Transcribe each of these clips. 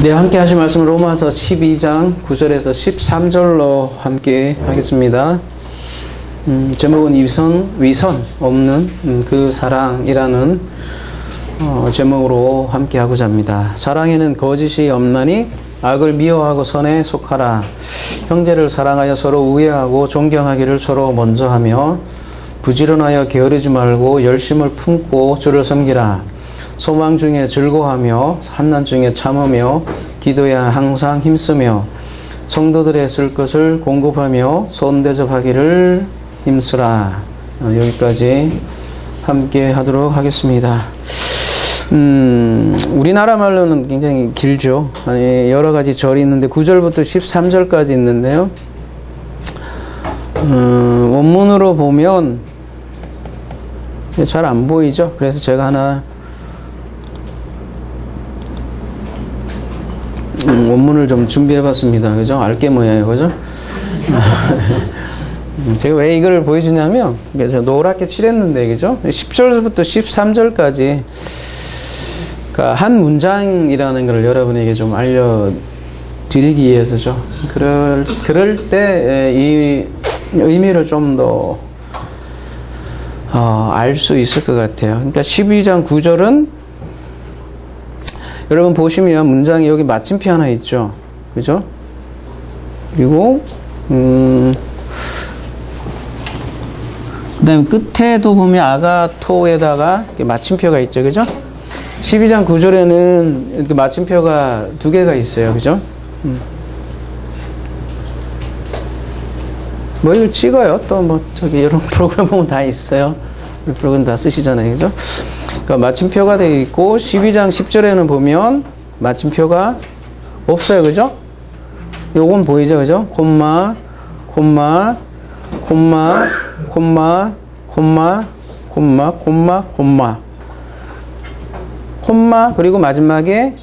네, 함께 하실 말씀은 로마서 12장 9절에서 13절로 함께 하겠습니다. 제목은 위선 없는 그 사랑이라는 제목으로 함께 하고자 합니다. 사랑에는 거짓이 없나니 악을 미워하고 선에 속하라. 형제를 사랑하여 서로 우애하고 존경하기를 서로 먼저 하며 부지런하여 게으르지 말고 열심을 품고 주를 섬기라. 소망 중에 즐거워하며 환난 중에 참으며 기도에 항상 힘쓰며 성도들의 쓸 것을 공급하며 손대접하기를 힘쓰라. 여기까지 함께 하도록 하겠습니다. 우리나라 말로는 굉장히 길죠. 여러 가지 절이 있는데 9절부터 13절까지 있는데요. 원문으로 보면 잘 안 보이죠. 그래서 제가 하나 원문을 좀 준비해 봤습니다. 그죠? 알게 뭐예요. 그죠? 제가 왜 이걸 보여주냐면, 제가 노랗게 칠했는데, 그죠? 10절부터 13절까지, 그러니까 한 문장이라는 걸 여러분에게 좀 알려드리기 위해서죠. 그럴 때, 이 의미를 좀 더, 알 수 있을 것 같아요. 그러니까 12장 9절은 여러분 보시면 문장이 여기 마침표 하나 있죠. 그죠? 그리고 그 다음에 끝에도 보면 아가토에다가 마침표가 있죠. 그죠? 12장 9절에는 이렇게 마침표가 두 개가 있어요. 그죠? 뭐 이걸 찍어요. 또 뭐 저기 이런 프로그램 보면 다 있어요. 프로그램 다 쓰시잖아요. 그죠? 그러니까 마침표가 되어 있고 12장 10절에는 보면 마침표가 없어요. 그죠? 요건 보이죠? 그죠? 콤마 그리고 마지막에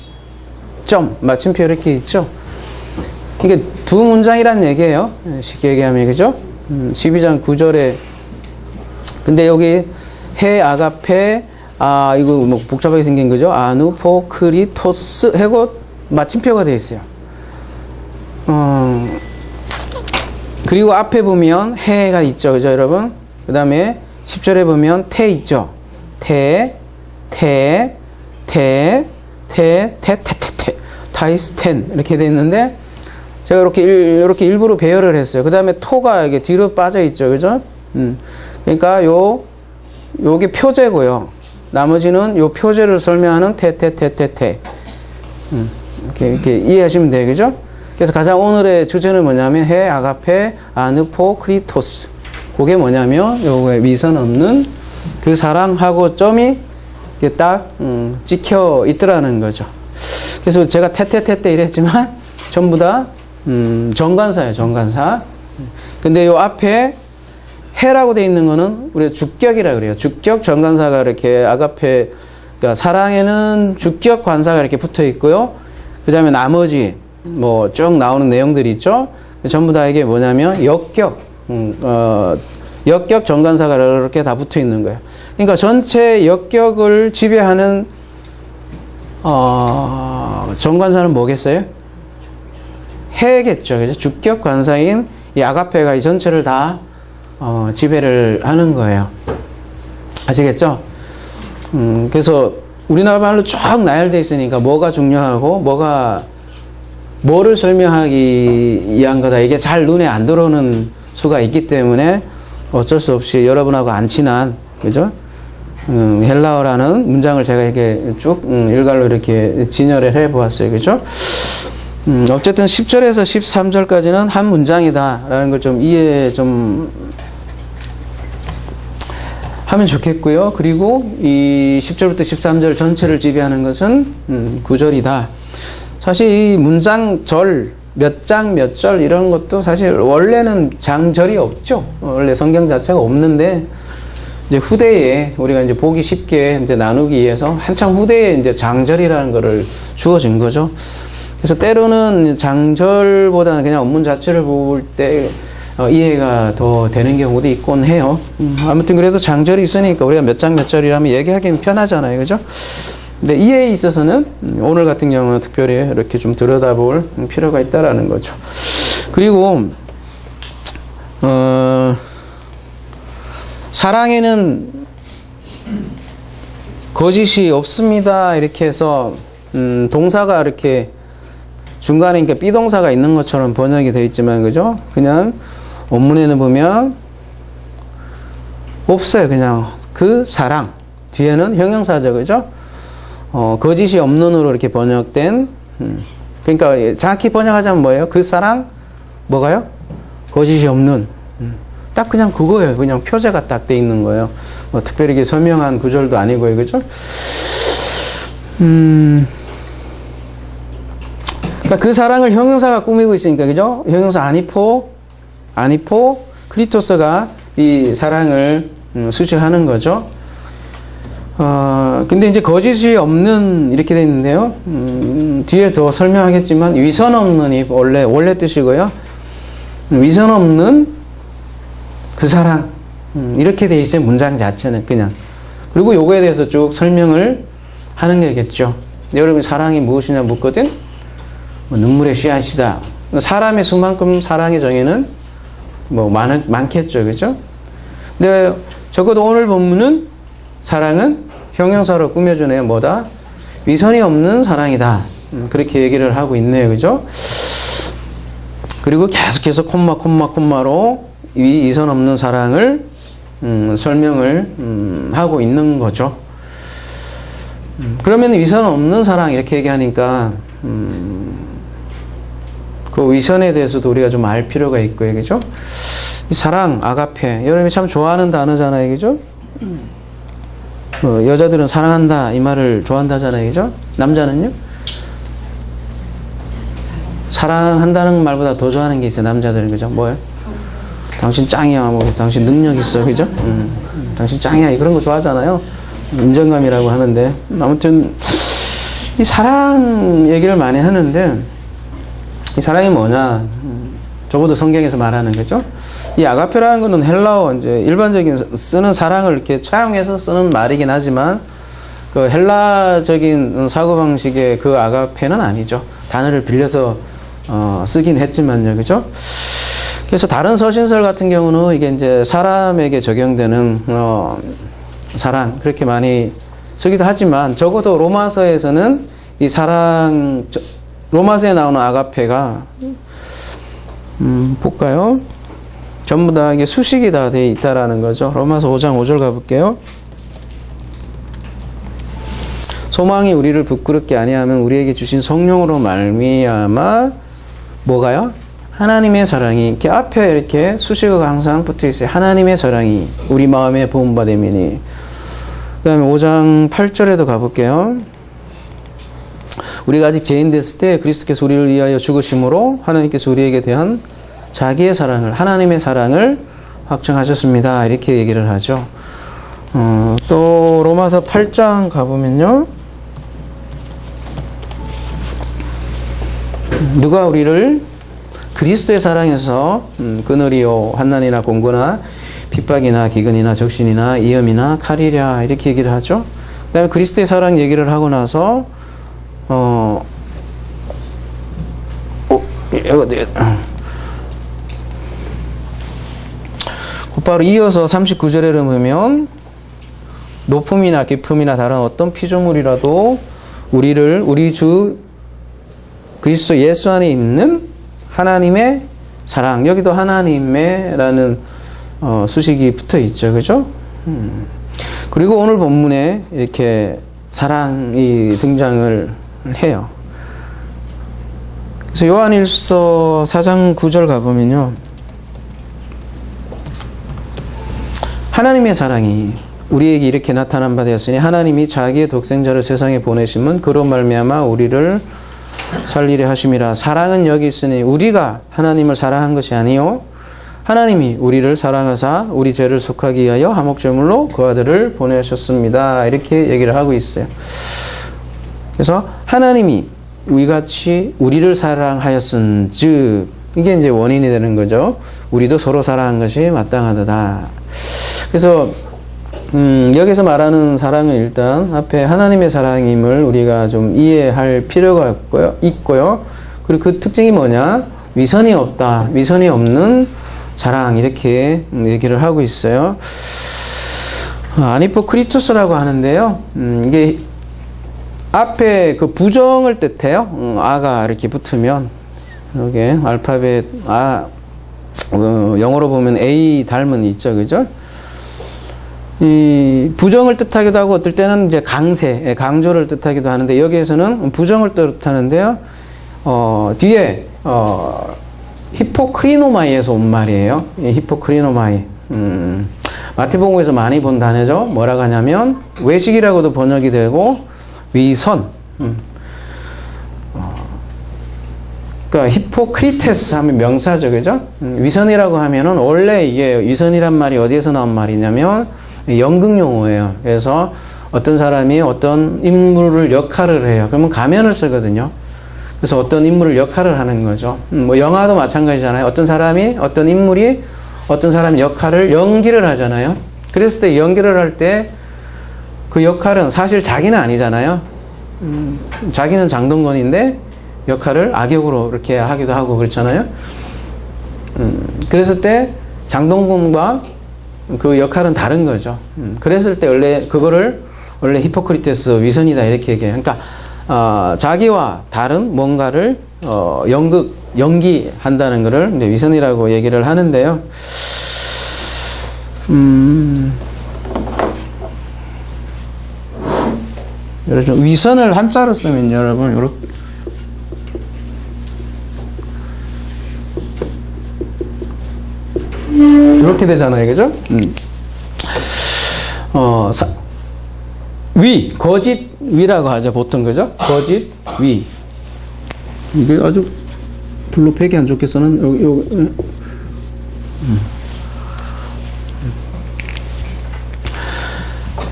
점 마침표 이렇게 있죠? 이게 두 문장이란 얘기예요. 쉽게 얘기하면. 그죠? 12장 9절에 근데 여기 해 아가페 이거 뭐 복잡하게 생긴 거죠. 아누포크리토스 하고 마침표가 되어 있어요. 그리고 앞에 보면 해가 있죠. 그죠, 여러분? 그 다음에 10절에 보면 태 있죠. 타이스텐 이렇게 되어 있는데 제가 이렇게 일부러 배열을 했어요. 그 다음에 토가 이게 뒤로 빠져 있죠. 그죠? 그러니까 요게 표제고요. 나머지는 요 표제를 설명하는 이렇게 이해하시면 돼요. 그죠? 그래서 가장 오늘의 주제는 뭐냐면 해 아가페 아누포크리토스. 그게 뭐냐면 요거에 위선 없는 그 사랑하고 점이 이렇게 딱 찍혀 있더라는 거죠. 그래서 제가 이랬지만 전부 다 정관사예요. 정관사. 근데 요 앞에 해라고 되어 있는 거는 우리가 주격이라 그래요. 주격 정관사가 이렇게 아가페, 그러니까 사랑에는 주격 관사가 이렇게 붙어 있고요. 그 다음에 나머지 뭐 쭉 나오는 내용들이 있죠. 전부 다 이게 뭐냐면 역격 정관사가 이렇게 다 붙어 있는 거예요. 그러니까 전체 역격을 지배하는 정관사는 뭐겠어요? 해겠죠. 그죠? 주격 관사인 이 아가페가 이 전체를 다 지배를 하는 거예요. 아시겠죠? 그래서 우리나라 말로 쭉 나열되어 있으니까 뭐가 중요하고 뭐를 설명하기 위한 거다. 이게 잘 눈에 안 들어오는 수가 있기 때문에 어쩔 수 없이 여러분하고 안 친한, 그죠? 헬라어라는 문장을 제가 이렇게 쭉 일괄로 이렇게 진열을 해 보았어요. 그죠? 어쨌든 10절에서 13절까지는 한 문장이다라는 걸 좀 이해 하면 좋겠고요. 그리고 이 10절부터 13절 전체를 지배하는 것은 9절이다. 사실 이 문장 몇 장 몇 절 이런 것도 사실 원래는 장절이 없죠. 원래 성경 자체가 없는데 이제 후대에 우리가 이제 보기 쉽게 이제 나누기 위해서 한참 후대에 이제 장절이라는 거를 주어진 거죠. 그래서 때로는 장절보다는 그냥 원문 자체를 볼 때 이해가 더 되는 경우도 있곤 해요. 아무튼 그래도 장절이 있으니까 우리가 몇 장 몇 절이라면 얘기하기는 편하잖아요. 그죠? 근데 이에 있어서는 오늘 같은 경우는 특별히 이렇게 좀 들여다볼 필요가 있다라는 거죠. 그리고 사랑에는 거짓이 없습니다. 이렇게 해서 동사가 이렇게 중간에 그러니까 비동사가 있는 것처럼 번역이 되어 있지만 그죠? 그냥 원문에는 보면 없어요. 그냥 그 사랑 뒤에는 형용사죠. 그죠? 거짓이 없는으로 이렇게 번역된 그러니까 정확히 번역하자면 뭐예요? 그 사랑 뭐가요? 거짓이 없는 딱 그냥 그거예요. 그냥 표제가 딱 돼 있는 거예요. 뭐 특별히 이게 설명한 구절도 아니고요. 그죠? 그러니까 그 사랑을 형용사가 꾸미고 있으니까 그죠? 형용사 아니포 크리토스가 이 사랑을 수식하는 거죠. 근데 이제 거짓이 없는 이렇게 돼 있는데요. 뒤에 더 설명하겠지만 위선 없는 이 원래 뜻이고요. 위선 없는 그 사랑 이렇게 돼 있어요. 문장 자체는 그냥. 그리고 요거에 대해서 쭉 설명을 하는 거겠죠. 여러분 사랑이 무엇이냐 묻거든. 눈물의 씨앗이다. 사람의 수만큼 사랑의 정의는 뭐 많겠죠, 그죠? 근데 적어도 오늘 본문은 사랑은 형용사로 꾸며주네요. 뭐다? 위선이 없는 사랑이다. 그렇게 얘기를 하고 있네요, 그죠? 그리고 계속해서 콤마로 이 위선 없는 사랑을 설명을 하고 있는 거죠. 그러면 위선 없는 사랑 이렇게 얘기하니까 그 위선에 대해서도 우리가 좀 알 필요가 있고요, 그죠? 이 사랑, 아가페, 여러분이 참 좋아하는 단어잖아요, 그죠? 여자들은 사랑한다 이 말을 좋아한다잖아요, 그죠? 남자는요? 사랑한다는 말보다 더 좋아하는 게 있어요, 남자들은, 그죠? 뭐예요? 당신 짱이야, 뭐 당신 능력 있어, 그죠? 당신 짱이야, 그런 거 좋아하잖아요. 인정감이라고 하는데 아무튼 이 사랑 얘기를 많이 하는데 이 사랑이 뭐냐? 적어도 성경에서 말하는 거죠. 이 아가페라는 거는 헬라어 이제 일반적인 쓰는 사랑을 이렇게 차용해서 쓰는 말이긴 하지만 그 헬라적인 사고방식의 그 아가페는 아니죠. 단어를 빌려서 쓰긴 했지만요, 그죠? 그래서 다른 서신설 같은 경우는 이게 이제 사람에게 적용되는 사랑 그렇게 많이 쓰기도 하지만 적어도 로마서에서는 이 사랑 로마서에 나오는 아가페가 볼까요? 전부 다 이게 수식이 다 돼 있다라는 거죠. 로마서 5장 5절 가볼게요. 소망이 우리를 부끄럽게 아니하면 우리에게 주신 성령으로 말미암아 뭐가요? 하나님의 사랑이 이렇게 앞에 이렇게 수식어가 항상 붙어 있어요. 하나님의 사랑이 우리 마음에 부음바 되미니. 그 다음에 5장 8절에도 가볼게요. 우리가 아직 죄인 됐을 때 그리스도께서 우리를 위하여 죽으심으로 하나님께서 우리에게 대한 자기의 사랑을 하나님의 사랑을 확증하셨습니다. 이렇게 얘기를 하죠. 또 로마서 8장 가보면요. 누가 우리를 그리스도의 사랑에서 그늘이요 환난이나 공고나 핍박이나 기근이나 적신이나 위험이나 칼이랴 이렇게 얘기를 하죠. 그 다음에 그리스도의 사랑 얘기를 하고 나서 곧바로 이어서 39절에 보면 높음이나 깊음이나 다른 어떤 피조물이라도 우리를 우리 주 그리스도 예수 안에 있는 하나님의 사랑, 여기도 하나님의 라는 수식이 붙어 있죠, 그죠? 그리고 오늘 본문에 이렇게 사랑이 등장을 해요. 그래서 요한일서 4장 9절 가보면요. 하나님의 사랑이 우리에게 이렇게 나타난 바 되었으니 하나님이 자기의 독생자를 세상에 보내심은 그로 말미암아 우리를 살리려 하심이라. 사랑은 여기 있으니 우리가 하나님을 사랑한 것이 아니요 하나님이 우리를 사랑하사 우리 죄를 속하기 위하여 화목제물로 그 아들을 보내셨습니다. 이렇게 얘기를 하고 있어요. 그래서 하나님이 이같이 우리를 사랑하였은즉 이게 이제 원인이 되는 거죠. 우리도 서로 사랑한 것이 마땅하도다. 그래서 여기서 말하는 사랑은 일단 앞에 하나님의 사랑임을 우리가 좀 이해할 필요가 있고요. 그리고 그 특징이 뭐냐? 위선이 없다. 위선이 없는 사랑. 이렇게 얘기를 하고 있어요. 아니포크리토스라고 하는데요. 이게 앞에 그 부정을 뜻해요. 아가 이렇게 붙으면. 이게 알파벳 영어로 보면 A 닮은 있죠. 그죠? 이 부정을 뜻하기도 하고 어떨 때는 이제 강세, 강조를 뜻하기도 하는데 여기에서는 부정을 뜻하는데요. 뒤에 히포크리노마이에서 온 말이에요. 히포크리노마이. 마태복음에서 많이 본 단어죠. 뭐라고 하냐면 외식이라고도 번역이 되고 위선. 그러니까 히포크리테스 하면 명사죠. 그죠? 위선이라고 하면은 원래 이게 위선이란 말이 어디에서 나온 말이냐면 연극 용어예요. 그래서 어떤 사람이 어떤 인물을 역할을 해요. 그러면 가면을 쓰거든요. 그래서 어떤 인물을 역할을 하는 거죠. 뭐 영화도 마찬가지잖아요. 어떤 사람이 어떤 인물이 어떤 사람 역할을 연기를 하잖아요. 그랬을 때 연기를 할 때 그 역할은 사실 자기는 아니잖아요. 자기는 장동건인데 역할을 악역으로 이렇게 하기도 하고 그렇잖아요. 그랬을 때 장동건과 그 역할은 다른 거죠. 그랬을 때 원래 히포크리테스 위선이다 이렇게 얘기해요. 그러니까 자기와 다른 뭔가를 연기한다는 것을 이제 위선이라고 얘기를 하는데요. 여러분 위선을 한자로 쓰면 여러분 이렇게 되잖아요, 그죠? 거짓 위라고 하죠, 보통, 그죠? 거짓 위. 이게 아주 블루팩이 안 좋겠어는,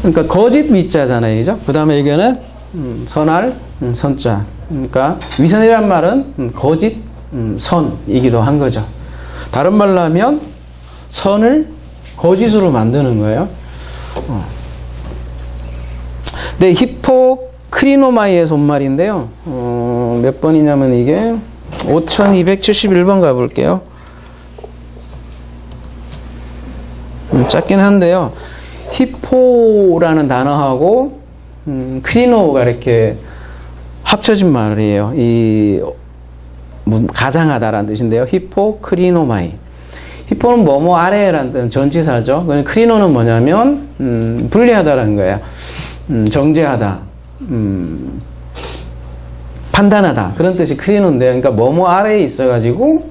그러니까 거짓 위자잖아요, 그죠? 그 다음에 이거는 선할 선자. 그러니까 위선이란 말은 거짓 선이기도 한 거죠. 다른 말로 하면 선을 거짓으로 만드는 거예요. 네, 히포크리노마이에서 온 말인데요. 몇 번이냐면 이게 5271번 가볼게요. 짧긴 한데요. 히포라는 단어하고 크리노가 이렇게 합쳐진 말이에요. 가장하다라는 뜻인데요. 히포크리노마이. 히포는 뭐뭐 아래라는 뜻은 전치사죠. 크리노는 뭐냐면 분리하다라는 거예요. 정죄하다, 판단하다 그런 뜻이 크리노인데요. 그러니까 뭐뭐 아래에 있어가지고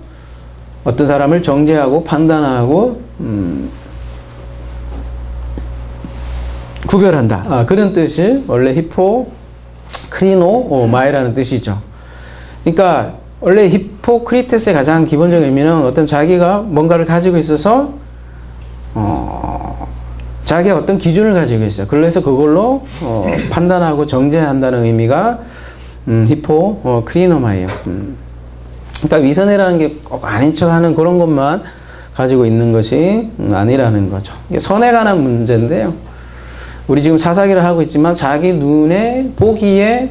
어떤 사람을 정죄하고 판단하고 구별한다. 그런 뜻이 원래 히포크리노마이라는 뜻이죠. 그러니까 원래 히포크리테스의 가장 기본적인 의미는 어떤 자기가 뭔가를 가지고 있어서 자기가 어떤 기준을 가지고 있어요. 그래서 그걸로 판단하고 정죄한다는 의미가 히포크리노마예요. 그러니까 위선이라는 게 꼭 아닌 척하는 그런 것만 가지고 있는 것이 아니라는 거죠. 이게 선에 관한 문제인데요. 우리 지금 사사기를 하고 있지만 자기 눈에 보기에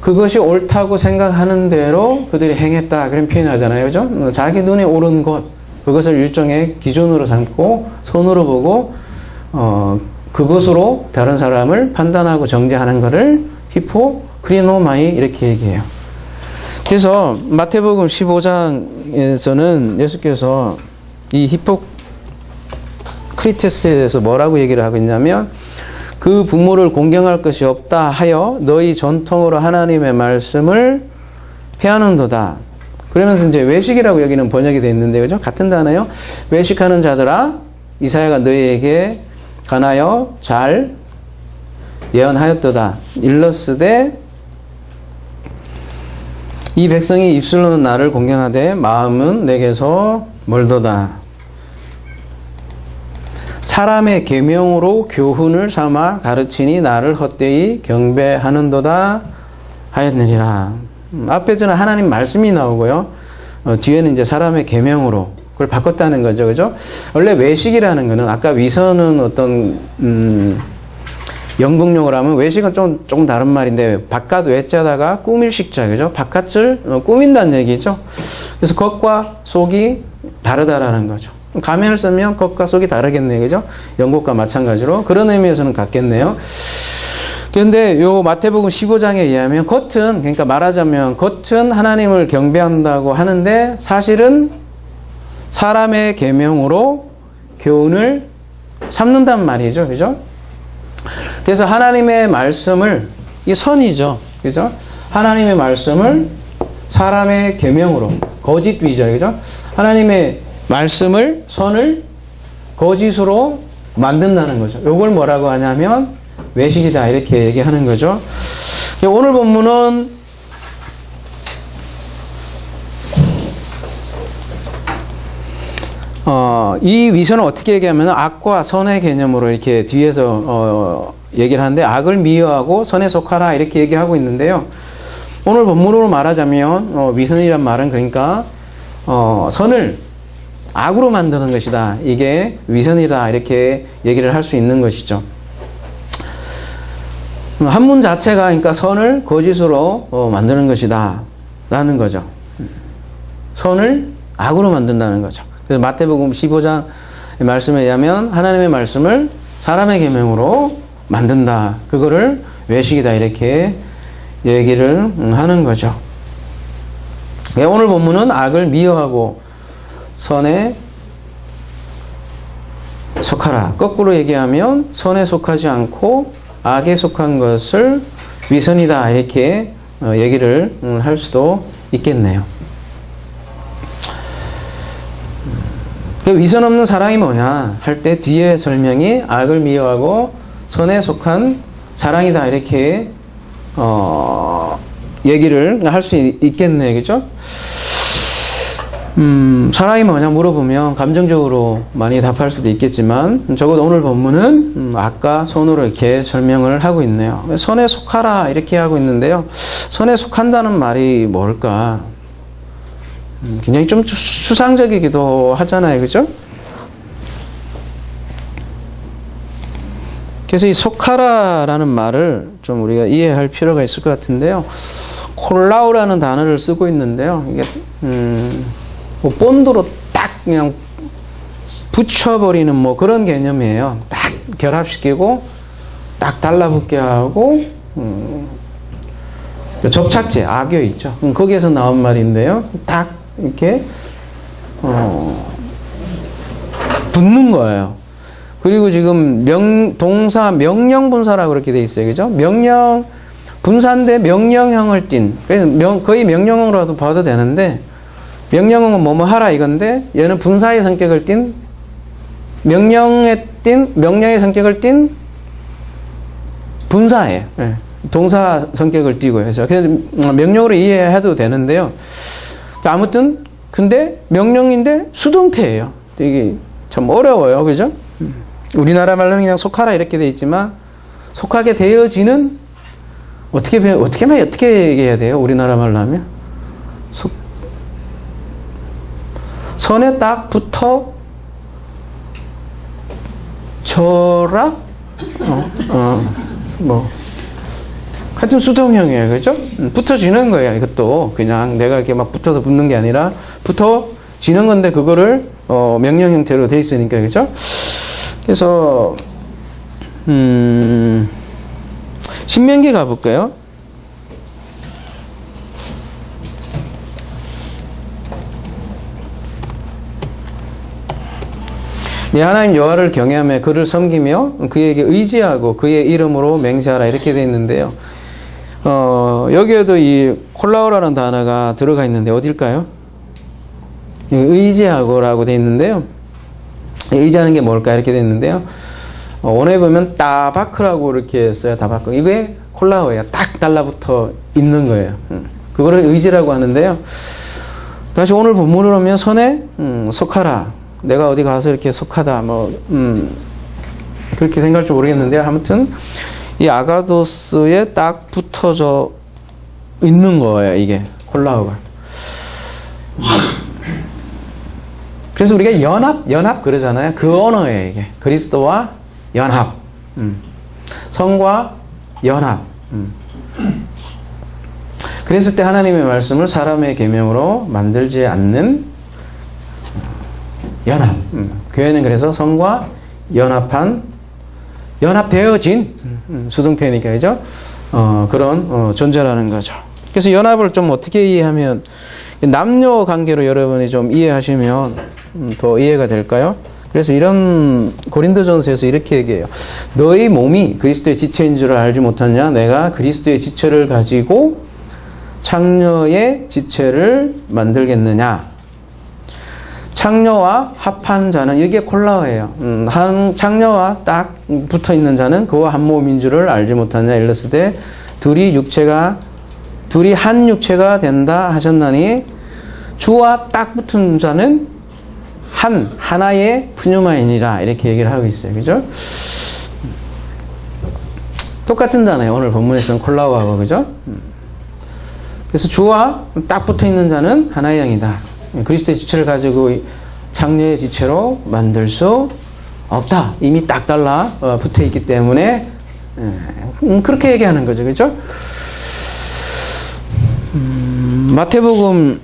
그것이 옳다고 생각하는 대로 그들이 행했다 그런 표현하잖아요. 그죠? 자기 눈에 옳은 것 그것을 일종의 기준으로 삼고 손으로 보고 그것으로 다른 사람을 판단하고 정죄하는 것을 히포크리노마이 이렇게 얘기해요. 그래서 마태복음 15장에서는 예수께서 이 히포크리테스에 대해서 뭐라고 얘기를 하고 있냐면 그 부모를 공경할 것이 없다 하여 너희 전통으로 하나님의 말씀을 패하는도다. 그러면서 이제 외식이라고 여기는 번역이 되어 있는데, 그죠? 같은 단어요. 외식하는 자들아, 이사야가 너희에게 관하여 잘 예언하였도다. 일러스되 이 백성이 입술로는 나를 공경하되 마음은 내게서 멀도다. 사람의 계명으로 교훈을 삼아 가르치니 나를 헛되이 경배하는도다 하였느니라. 앞에서는 하나님 말씀이 나오고요. 뒤에는 이제 사람의 계명으로 그걸 바꿨다는 거죠. 그죠? 원래 외식이라는 거는 아까 위선은 어떤, 영국용어로 하면 외식은 조금 다른 말인데 바깥 외자다가 꾸밀 식자. 그죠? 바깥을 꾸민다는 얘기죠. 그래서 겉과 속이 다르다라는 거죠. 가면을 쓰면 겉과 속이 다르겠네요. 그죠? 영국과 마찬가지로. 그런 의미에서는 같겠네요. 그런데 요 마태복음 15장에 의하면 겉은, 그러니까 말하자면 겉은 하나님을 경배한다고 하는데 사실은 사람의 계명으로 교훈을 삼는단 말이죠. 그죠? 그래서 하나님의 말씀을, 이 선이죠. 그죠? 하나님의 말씀을 사람의 계명으로, 거짓 위죠. 그죠? 하나님의 말씀을, 선을 거짓으로 만든다는 거죠. 요걸 뭐라고 하냐면 외식이다, 이렇게 얘기하는 거죠. 오늘 본문은 이 위선을 어떻게 얘기하면 악과 선의 개념으로 이렇게 뒤에서 얘기를 하는데, 악을 미워하고 선에 속하라, 이렇게 얘기하고 있는데요. 오늘 본문으로 말하자면 위선이란 말은 그러니까 선을 악으로 만드는 것이다, 이게 위선이다, 이렇게 얘기를 할 수 있는 것이죠. 한문 자체가 그러니까 선을 거짓으로 만드는 것이다 라는 거죠. 선을 악으로 만든다는 거죠. 그래서 마태복음 15장 말씀에 의하면 하나님의 말씀을 사람의 계명으로 만든다, 그거를 외식이다, 이렇게 얘기를 하는 거죠. 오늘 본문은 악을 미워하고 선에 속하라, 거꾸로 얘기하면 선에 속하지 않고 악에 속한 것을 위선이다, 이렇게 얘기를 할 수도 있겠네요. 위선 없는 사랑이 뭐냐 할 때 뒤에 설명이 악을 미워하고 선에 속한 사랑이다, 이렇게 얘기를 할 수 있겠네요. 그죠? 사랑이 뭐냐 물어보면 감정적으로 많이 답할 수도 있겠지만, 적어도 오늘 본문은 악과 선으로 이렇게 설명을 하고 있네요. 선에 속하라, 이렇게 하고 있는데요. 선에 속한다는 말이 뭘까? 굉장히 좀 추상적이기도 하잖아요. 그죠? 그래서 이 속하라라는 말을 좀 우리가 이해할 필요가 있을 것 같은데요. 콜라우라는 단어를 쓰고 있는데요. 이게 뭐 본드로 딱 그냥 붙여버리는 뭐 그런 개념이에요. 딱 결합시키고 딱 달라붙게 하고 접착제, 악교 있죠. 거기에서 나온 말인데요. 딱 이렇게 붙는 거예요. 그리고 지금 동사 명령 분사라고 그렇게 돼 있어요. 그죠? 명령 분사인데 명령형을 띤, 거의 명령형으로도 봐도 되는데, 명령형은 뭐뭐 하라 이건데, 얘는 분사의 성격을 띤, 명령의 성격을 띈 분사예요. 네. 동사 성격을 띠고 해서. 그래서 명령으로 이해해도 되는데요. 아무튼, 근데 명령인데 수동태예요. 이게 참 어려워요. 그죠? 우리나라 말로는 그냥 속하라 이렇게 돼 있지만, 속하게 되어지는, 어떻게 얘기해야 돼요? 우리나라 말로 하면? 선에 딱 붙어, 저라? 하여튼 수동형이에요. 그죠? 붙어지는 거예요. 이것도. 그냥 내가 이렇게 막 붙어서 붙는 게 아니라, 붙어지는 건데, 그거를, 명령 형태로 돼 있으니까. 그죠? 그래서, 신명기 가볼까요? 네, 하나님 여호와를 경외하며 그를 섬기며 그에게 의지하고 그의 이름으로 맹세하라, 이렇게 되어 있는데요. 여기에도 이 콜라오라는 단어가 들어가 있는데 어딜까요? 의지하고라고 되어 있는데요. 의지하는 게 뭘까, 이렇게 되어 있는데요. 원에 보면 따바크라고 이렇게 써요. 따바크. 이게 콜라오예요. 딱 달라붙어 있는 거예요. 그거를 의지라고 하는데요. 다시 오늘 본문으로 오면 선에 속하라. 내가 어디 가서 이렇게 속하다. 그렇게 생각할지 모르겠는데요. 아무튼 이 아가도스에 딱 붙어져 있는 거예요. 이게 콜라오가. 그래서 우리가 연합 그러잖아요. 그 언어예요, 이게. 그리스도와 연합. 성과 연합. 그랬을 때 하나님의 말씀을 사람의 계명으로 만들지 않는 연합. 교회는 그래서 성과 연합되어진 수동태니까, 그죠? 그런 존재라는 거죠. 그래서 연합을 좀 어떻게 이해하면, 남녀 관계로 여러분이 좀 이해하시면 더 이해가 될까요? 그래서 이런 고린도전서에서 이렇게 얘기해요. 너희 몸이 그리스도의 지체인 줄 알지 못하냐? 내가 그리스도의 지체를 가지고 창녀의 지체를 만들겠느냐? 창녀와 합한 자는 이게 콜라오예요. 한 창녀와 딱 붙어 있는 자는 그와 한 몸인 줄을 알지 못하냐? 일렀으되 둘이 한 육체가 된다 하셨나니 주와 딱 붙은 자는 하나의 푸뉴마이니라 이렇게 얘기를 하고 있어요. 그죠? 똑같은 자네요. 오늘 본문에서는 콜라오하고, 그죠? 그래서 주와 딱 붙어 있는 자는 하나의 영이다. 그리스도의 지체를 가지고 창녀의 지체로 만들 수 없다. 이미 딱 달라 붙어 있기 때문에 그렇게 얘기하는 거죠. 그죠? 마태복음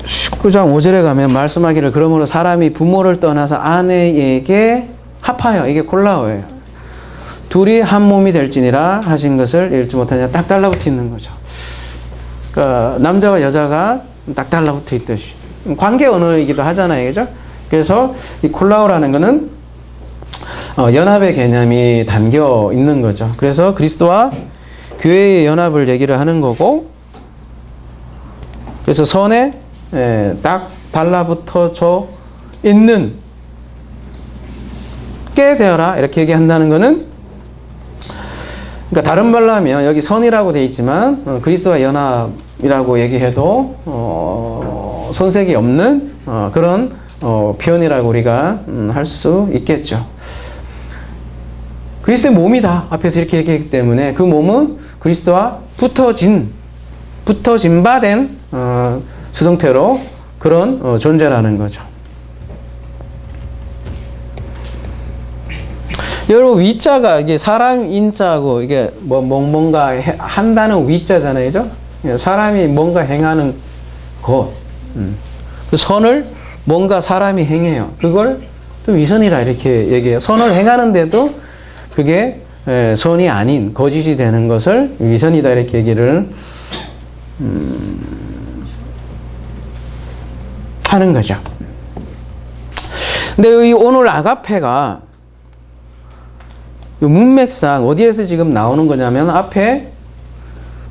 19장 5절에 가면 말씀하기를 그러므로 사람이 부모를 떠나서 아내에게 합하여, 이게 콜라오예요. 둘이 한 몸이 될지니라 하신 것을 읽지 못하냐. 딱 달라붙어 있는 거죠. 그러니까 남자와 여자가 딱 달라붙어 있듯이 관계 언어이기도 하잖아요. 그죠? 그래서 이 콜라오라는 거는 연합의 개념이 담겨 있는 거죠. 그래서 그리스도와 교회의 연합을 얘기를 하는 거고, 그래서 선에 딱 달라붙어져 있는 게 되어라 이렇게 얘기한다는 거는, 그러니까 다른 말로 하면 여기 선이라고 되어 있지만 그리스도와 연합이라고 얘기해도 손색이 없는 그런 표현이라고 우리가 할 수 있겠죠. 그리스도의 몸이다 앞에서 이렇게 얘기했기 때문에 그 몸은 그리스도와 붙어진 바 된 수동태로 그런 존재라는 거죠. 여러분, 위자가 이게 사람 인자고 이게 뭔가 한다는 위자잖아요. 그죠? 사람이 뭔가 행하는 것. 그 선을 뭔가 사람이 행해요. 그걸 또 위선이라 이렇게 얘기해요. 선을 행하는데도 그게 선이 아닌 거짓이 되는 것을 위선이다 이렇게 얘기를 하는 거죠. 근데 이 오늘 아가페가 문맥상 어디에서 지금 나오는 거냐면 앞에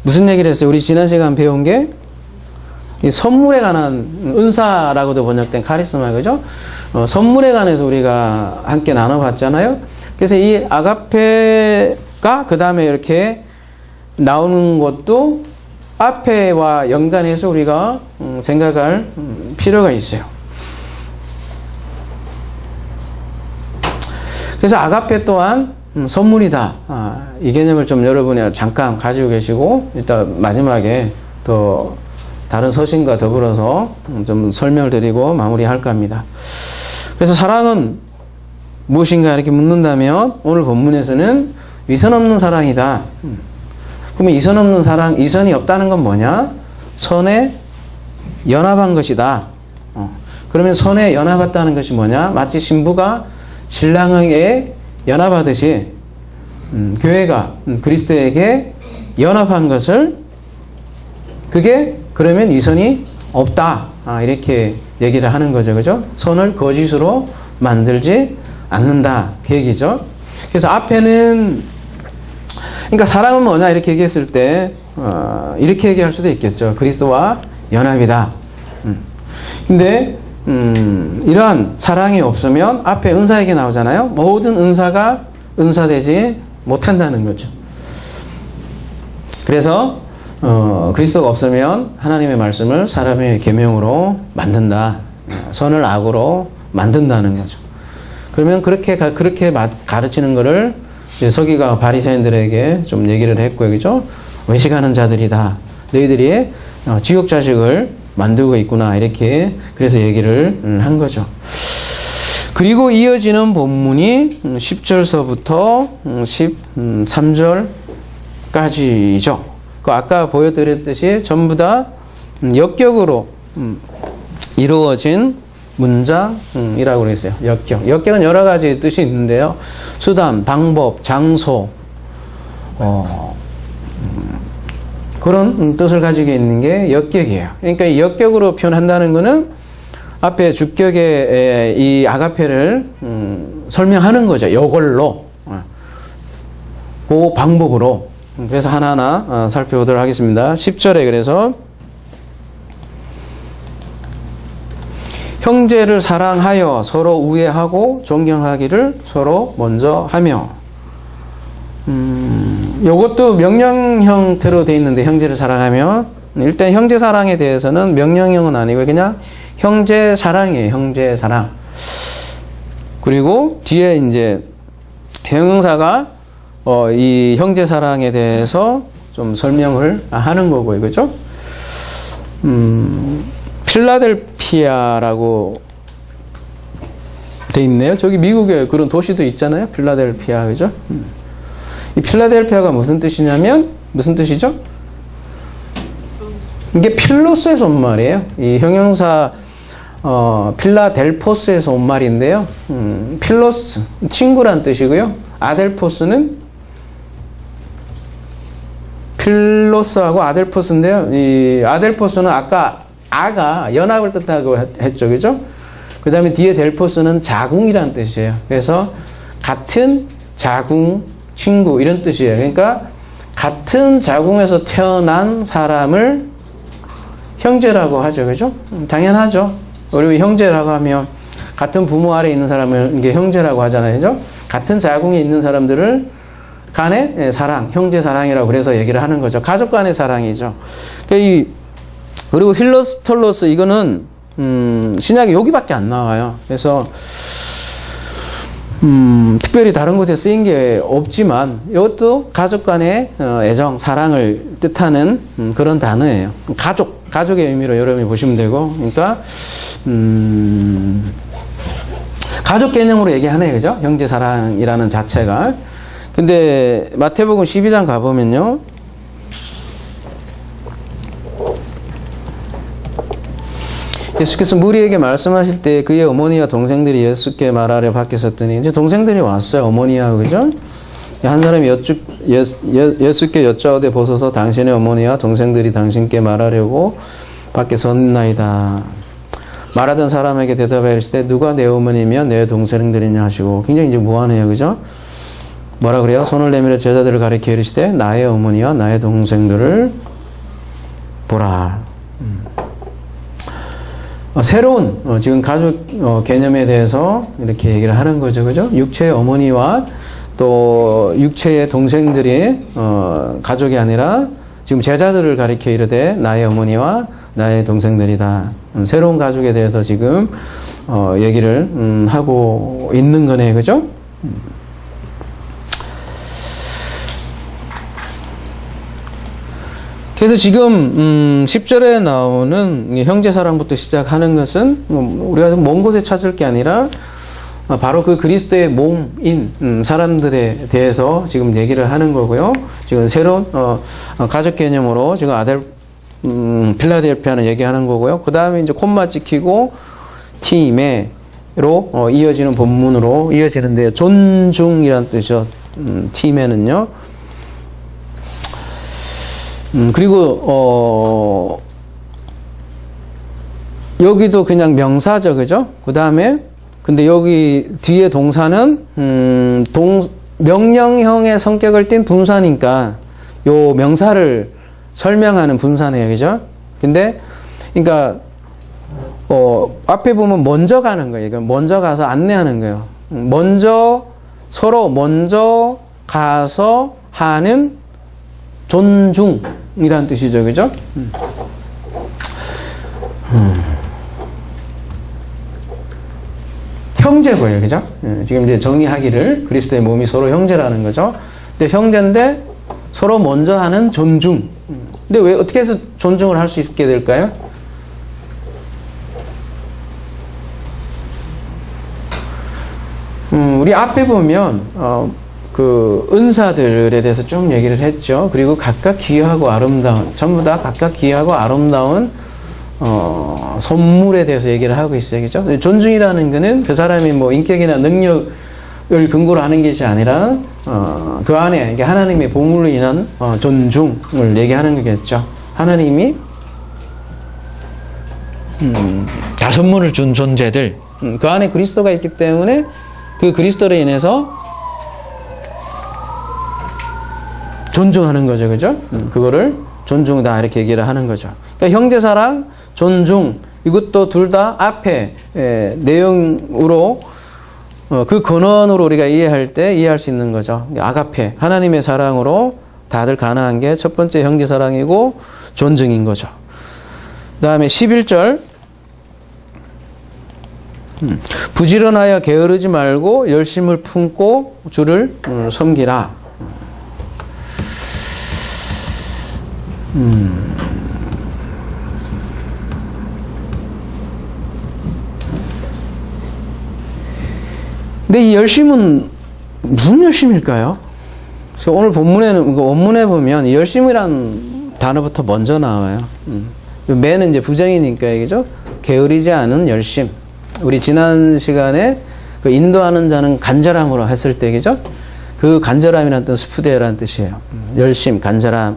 무슨 얘기를 했어요? 우리 지난 시간 배운 게 이 선물에 관한 은사라고도 번역된 카리스마, 그죠? 선물에 관해서 우리가 함께 나눠봤잖아요. 그래서 이 아가페가 그 다음에 이렇게 나오는 것도 앞에와 연관해서 우리가 생각할 필요가 있어요. 그래서 아가페 또한 선물이다. 이 개념을 좀 여러분이 잠깐 가지고 계시고 이따 마지막에 또 다른 서신과 더불어서 좀 설명을 드리고 마무리할까 합니다. 그래서 사랑은 무엇인가 이렇게 묻는다면 오늘 본문에서는 위선 없는 사랑이다. 그러면 이선 없는 사랑, 이선이 없다는 건 뭐냐? 선에 연합한 것이다. 그러면 선에 연합했다는 것이 뭐냐? 마치 신부가 신랑에게 연합하듯이 교회가 그리스도에게 연합한 것을, 그게 그러면 이선이 없다. 이렇게 얘기를 하는 거죠. 그죠? 선을 거짓으로 만들지 않는다. 그 얘기죠. 그래서 앞에는, 그러니까 사랑은 뭐냐 이렇게 얘기했을 때 이렇게 얘기할 수도 있겠죠. 그리스도와 연합이다. 근데 이러한 사랑이 없으면 앞에 은사 얘기 나오잖아요. 모든 은사가 은사되지 못한다는 거죠. 그래서 그리스도가 없으면 하나님의 말씀을 사람의 계명으로 만든다. 선을 악으로 만든다는 거죠. 그러면 그렇게 가르치는 거를 서기가 바리새인들에게 좀 얘기를 했고요. 그죠? 외식하는 자들이다. 너희들이 지옥 자식을 만들고 있구나. 이렇게 그래서 얘기를 한 거죠. 그리고 이어지는 본문이 10절서부터 13절까지죠. 그 아까 보여드렸듯이 전부 다 역격으로 이루어진 문장이라고 그랬어요. 역격. 역격은 여러 가지 뜻이 있는데요. 수단, 방법, 장소, 그런 뜻을 가지고 있는 게 역격이에요. 그러니까 이 역격으로 표현한다는 것은 앞에 주격의 이 아가페를 설명하는 거죠. 이걸로. 그 방법으로. 그래서 하나하나 살펴보도록 하겠습니다. 10절에 그래서 형제를 사랑하여 서로 우애하고 존경하기를 서로 먼저 하며. 요것도 명령 형태로 되어 있는데, 형제를 사랑하며. 일단 형제 사랑에 대해서는 명령형은 아니고 그냥 형제 사랑이에요. 형제 사랑. 그리고 뒤에 이제 형용사가 이 형제 사랑에 대해서 좀 설명을 하는 거고요. 그죠? 필라델피아라고 돼 있네요. 저기 미국에 그런 도시도 있잖아요. 필라델피아. 그죠? 이 필라델피아가 무슨 뜻이냐면, 무슨 뜻이죠? 이게 필로스에서 온 말이에요. 이 형용사, 필라델포스에서 온 말인데요. 필로스, 친구란 뜻이고요. 아델포스는 필로스하고 아델포스인데요. 이 아델포스는 아까 아가 연합을 뜻하고 했죠. 그죠? 그 다음에 뒤에 델포스는 자궁이란 뜻이에요. 그래서 같은 자궁, 친구 이런 뜻이에요. 그러니까 같은 자궁에서 태어난 사람을 형제라고 하죠. 그죠? 당연하죠. 우리 형제라고 하면 같은 부모 아래 있는 사람을 이게 형제라고 하잖아요. 그죠? 같은 자궁에 있는 사람들을 간의 사랑, 형제 사랑이라고 그래서 얘기를 하는 거죠. 가족 간의 사랑이죠. 그리고 힐로스톨로스 이거는 신약에 여기밖에 안 나와요. 그래서 특별히 다른 곳에 쓰인 게 없지만 이것도 가족 간의 애정, 사랑을 뜻하는 그런 단어예요. 가족의 의미로 여러분이 보시면 되고, 그러니까 가족 개념으로 얘기하네요. 그죠? 형제 사랑이라는 자체가. 근데 마태복음 12장 가보면요. 예수께서 무리에게 말씀하실 때 그의 어머니와 동생들이 예수께 말하려 밖에 섰더니, 이제 동생들이 왔어요. 어머니하고. 그죠? 한 사람이 예수께 여짜오되 보소서 당신의 어머니와 동생들이 당신께 말하려고 밖에 섰나이다. 말하던 사람에게 대답하여 이르시되 누가 내 어머니며 내 동생들이냐 하시고, 굉장히 이제 무한해요. 그죠? 뭐라 그래요? 손을 내밀어 제자들을 가리켜 이르시되 나의 어머니와 나의 동생들을 보라. 새로운 지금 가족 개념에 대해서 이렇게 얘기를 하는 거죠. 그죠? 육체의 어머니와 또 육체의 동생들이 가족이 아니라 지금 제자들을 가리켜 이르되 나의 어머니와 나의 동생들이다. 새로운 가족에 대해서 지금 얘기를 하고 있는 거네. 그죠? 그래서 지금 10절에 나오는 형제 사랑부터 시작하는 것은 우리가 먼 곳에 찾을 게 아니라 바로 그 그리스도의 몸인 사람들에 대해서 지금 얘기를 하는 거고요. 지금 새로운 가족 개념으로 지금 필라델피아는 얘기하는 거고요. 그 다음에 이제 콤마 찍히고 티메로 이어지는 본문으로 이어지는데, 존중이란 뜻이죠. 티메는요. 그리고 여기도 그냥 명사죠. 그죠? 그 다음에 근데 여기 뒤에 동사는 명령형의 성격을 띤 분사니까 요 명사를 설명하는 분사네요. 그죠? 근데 그러니까 앞에 보면 먼저 가는 거예요. 그러니까 먼저 가서 안내하는 거예요. 서로 먼저 가서 하는 존중이란 뜻이죠. 그죠? 형제고요. 그죠? 지금 이제 정리하기를 그리스도의 몸이 서로 형제라는 거죠. 근데 형제인데 서로 먼저 하는 존중. 근데 왜 어떻게 해서 존중을 할 수 있게 될까요? 우리 앞에 보면 그 은사들에 대해서 좀 얘기를 했죠. 그리고 각각 귀하고 아름다운, 전부 다 각각 귀하고 아름다운 선물에 대해서 얘기를 하고 있어요. 그죠? 존중이라는 거는 그 사람이 뭐 인격이나 능력을 근거로 하는 것이 아니라 그 안에 이게 하나님의 보물로 인한 존중을 얘기하는 거겠죠. 하나님이 다 선물을 준 존재들, 그 안에 그리스도가 있기 때문에 그 그리스도로 인해서 존중하는 거죠. 그죠? 그거를 존중이다 이렇게 얘기를 하는 거죠. 그러니까 형제사랑, 존중, 이것도 둘 다 앞에 내용으로 그 근원으로 우리가 이해할 때 이해할 수 있는 거죠. 아가페, 하나님의 사랑으로 다들 가능한 게 첫 번째 형제사랑이고 존중인 거죠. 그 다음에 11절 부지런하여 게으르지 말고 열심을 품고 주를 섬기라. 근데 이 열심은 무슨 열심일까요? 그래서 오늘 본문에는, 원문에 보면 열심이라는 단어부터 먼저 나와요. 매는 이제 부정이니까, 그죠? 게으르지 않은 열심. 우리 지난 시간에 그 인도하는 자는 간절함으로 했을 때, 그죠? 그 간절함이라는 뜻은 스푸데라는 뜻이에요. 열심, 간절함.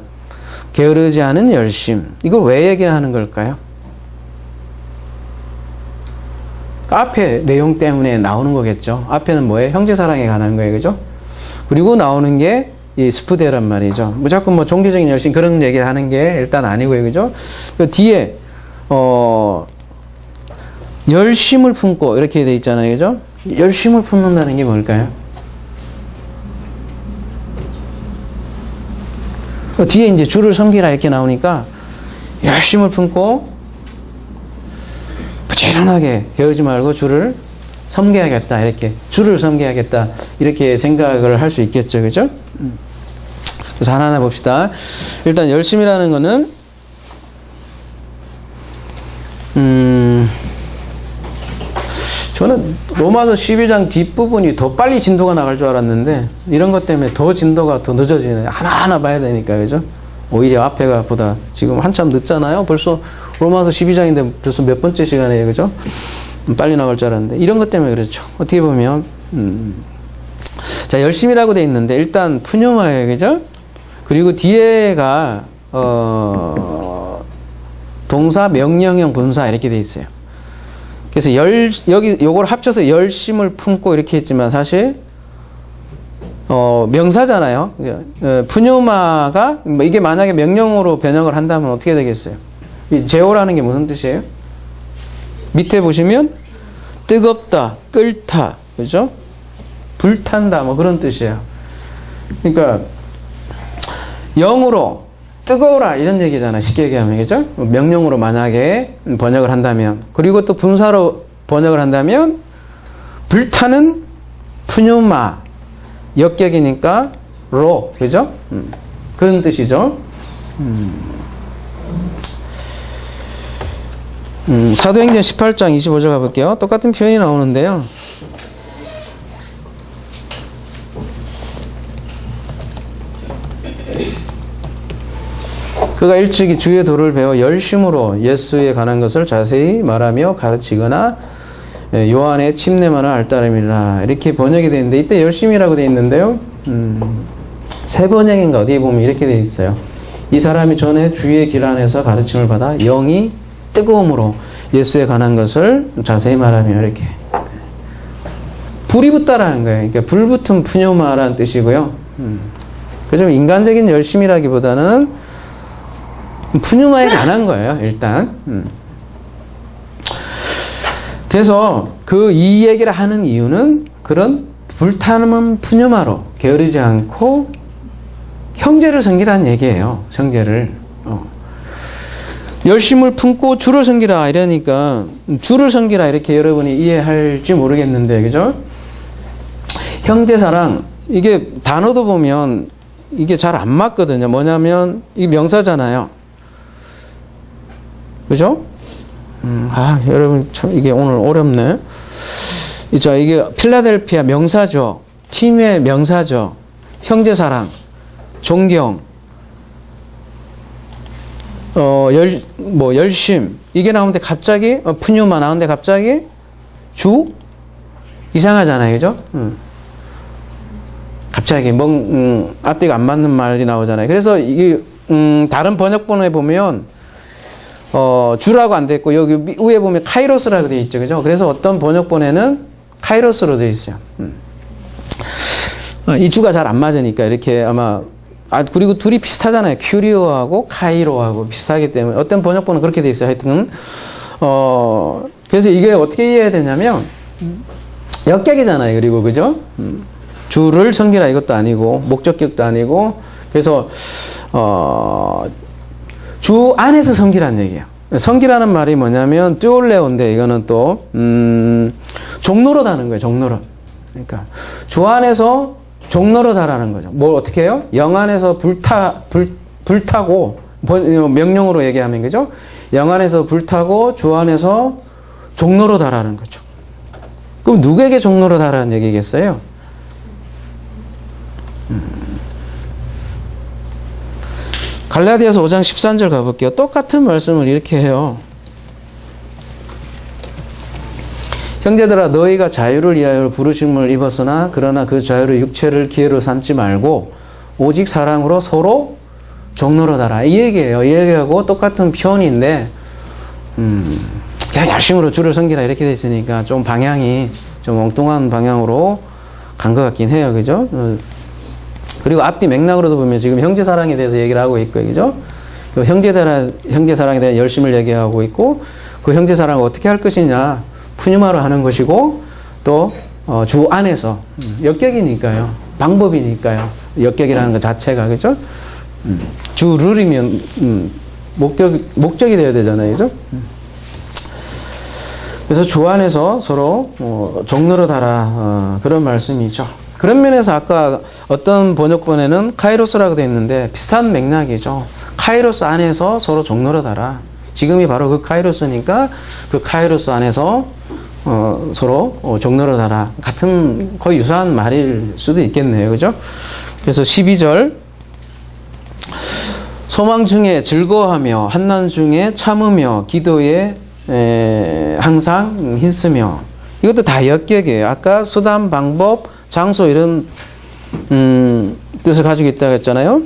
게으르지 않은 열심. 이걸 왜 얘기하는 걸까요? 앞에 내용 때문에 나오는 거겠죠. 앞에는 뭐예요? 형제사랑에 관한 거예요. 그죠? 그리고 나오는 게 이 스푸데란 말이죠. 무조건 뭐 종교적인 열심 그런 얘기를 하는 게 일단 아니고요. 그죠? 그 뒤에, 열심을 품고 이렇게 돼 있잖아요. 그죠? 열심을 품는다는 게 뭘까요? 뒤에 이제 주를 섬기라 이렇게 나오니까 열심을 품고 부지런하게 게으르지 말고 주를 섬겨야겠다 이렇게 주를 섬겨야겠다 이렇게 생각을 할 수 있겠죠. 그죠? 그래서 하나하나 봅시다. 일단 열심이라는 거는 저는 로마서 12장 뒷부분이 더 빨리 진도가 나갈 줄 알았는데 이런 것 때문에 더 진도가 더 늦어지네. 하나하나 봐야 되니까. 그죠? 오히려 앞에가 보다 지금 한참 늦잖아요. 벌써 로마서 12장인데 벌써 몇 번째 시간이에요. 그죠? 빨리 나갈 줄 알았는데 이런 것 때문에 그렇죠. 어떻게 보면 자, 열심이라고 돼 있는데 일단 푸뉴마예요. 그죠? 그리고 뒤에가 동사 명령형 분사 이렇게 돼 있어요. 그래서 여기 요걸 합쳐서 열심을 품고 이렇게 했지만 사실 명사잖아요. 푸뉴마가 이게 만약에 명령어로 변형을 한다면 어떻게 되겠어요? 이 제오라는 게 무슨 뜻이에요? 밑에 보시면 뜨겁다, 끓다, 그죠? 불탄다, 뭐 그런 뜻이에요. 그러니까 영으로 뜨거워라 이런 얘기잖아. 쉽게 얘기하면. 그죠? 명령으로 만약에 번역을 한다면. 그리고 또 분사로 번역을 한다면 불타는 푸뉴마 역격이니까 로. 그죠? 그런 뜻이죠. 사도행전 18장 25절 가볼게요. 똑같은 표현이 나오는데요. 그가 일찍이 주의 도를 배워 열심으로 예수에 관한 것을 자세히 말하며 가르치거나 요한의 침례만을 알따름이라 이렇게 번역이 되어 있는데 이때 열심이라고 되어 있는데요. 세 번역인가 어디에 보면 이렇게 되어 있어요. 이 사람이 전에 주의 길 안에서 가르침을 받아 영이 뜨거움으로 예수에 관한 것을 자세히 말하며 이렇게 불이 붙다라는 거예요. 그러니까 불 붙은 푸뉴마라는 뜻이고요. 그죠? 인간적인 열심이라기보다는 푸뉴마에 관한 거예요, 일단. 그래서 이 얘기를 하는 이유는 그런 불타는 푸뉴마로 게으르지 않고 형제를 섬기라는 얘기예요. 형제를. 열심을 품고 주를 섬기라 이러니까 주를 섬기라 이렇게 여러분이 이해할지 모르겠는데, 그죠? 형제사랑, 이게 단어도 보면 이게 잘 안 맞거든요. 뭐냐면 이게 명사잖아요. 그죠? 여러분 참 이게 오늘 어렵네. 자, 이게 필라델피아 명사죠. 팀의 명사죠. 형제사랑, 존경, 열심. 이게 나오는데 갑자기, 푸뉴마 나오는데 갑자기 주? 이상하잖아요. 그죠? 갑자기 앞뒤가 안 맞는 말이 나오잖아요. 그래서 이게, 다른 번역본에 보면, 주라고 안 돼 있고, 여기 위에 보면 카이로스라고 돼 있죠. 그죠? 그래서 어떤 번역본에는 카이로스로 돼 있어요. 이 주가 잘 안 맞으니까 이렇게 아마, 그리고 둘이 비슷하잖아요. 큐리오하고 카이로하고 비슷하기 때문에 어떤 번역본은 그렇게 돼 있어요. 하여튼, 그래서 이게 어떻게 이해해야 되냐면, 역격이잖아요. 그리고, 그죠? 주를 섬기라 이것도 아니고, 목적격도 아니고, 그래서, 주 안에서 섬기라는 얘기예요. 섬기라는 말이 뭐냐면, 듀올레오인데, 이거는 또, 종로로 다는 거예요. 종로로. 그러니까, 주 안에서 종로로 다라는 거죠. 뭘 어떻게 해요? 영 안에서 불타고, 명령으로 얘기하면, 그죠? 영 안에서 불타고, 주 안에서 종로로 다라는 거죠. 그럼 누구에게 종로로 다라는 얘기겠어요? 갈라디아서 5장 13절 가볼게요. 똑같은 말씀을 이렇게 해요. 형제들아 너희가 자유를 위하여 부르심을 입었으나 그러나 그 자유를 육체를 기회로 삼지 말고 오직 사랑으로 서로 종로로 달아. 이 얘기예요. 이 얘기하고 똑같은 표현인데 그냥 열심으로 주를 섬기라 이렇게 돼 있으니까 좀 방향이 좀 엉뚱한 방향으로 간 것 같긴 해요. 그죠? 그리고 앞뒤 맥락으로도 보면 지금 형제사랑에 대해서 얘기를 하고 있고, 그죠? 그 형제사랑에 대한 열심을 얘기하고 있고, 그 형제사랑을 어떻게 할 것이냐, 푸뉴마로 하는 것이고, 또, 주 안에서, 역격이니까요. 방법이니까요. 역격이라는 것 자체가, 그죠? 주를이면, 목적이 되어야 되잖아요. 그죠? 그래서 주 안에서 서로, 종로로 달아, 그런 말씀이죠. 그런 면에서 아까 어떤 번역본에는 카이로스라고 되어 있는데 비슷한 맥락이죠. 카이로스 안에서 서로 종로로 달아. 지금이 바로 그 카이로스니까 그 카이로스 안에서 서로 종로로 달아. 같은 거의 유사한 말일 수도 있겠네요. 그죠? 그래서 12절 소망 중에 즐거워하며 한난 중에 참으며 기도에 항상 힘쓰며. 이것도 다 역격이에요. 아까 수단, 방법, 장소 이런 뜻을 가지고 있다고 했잖아요.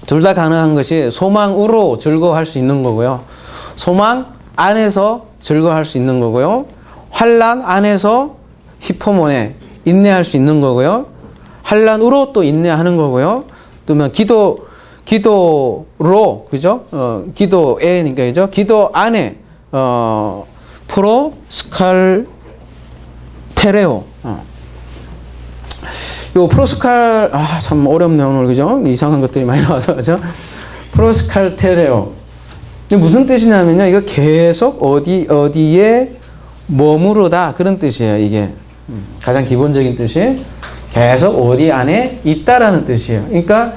둘 다 가능한 것이 소망으로 즐거워할 수 있는 거고요. 소망 안에서 즐거워할 수 있는 거고요. 환난 안에서 히포몬에 인내할 수 있는 거고요. 환난으로 또 인내하는 거고요. 또는 기도로 그죠? 기도에니까 그죠? 기도 안에 프로스칼테레오. 요 프로스칼 참 어렵네요 오늘 그죠? 이상한 것들이 많이 나와서 그죠? 프로스칼테레오. 이게 무슨 뜻이냐면요, 이거 계속 어디에 머무르다 그런 뜻이에요. 이게 가장 기본적인 뜻이 계속 어디 안에 있다라는 뜻이에요. 그러니까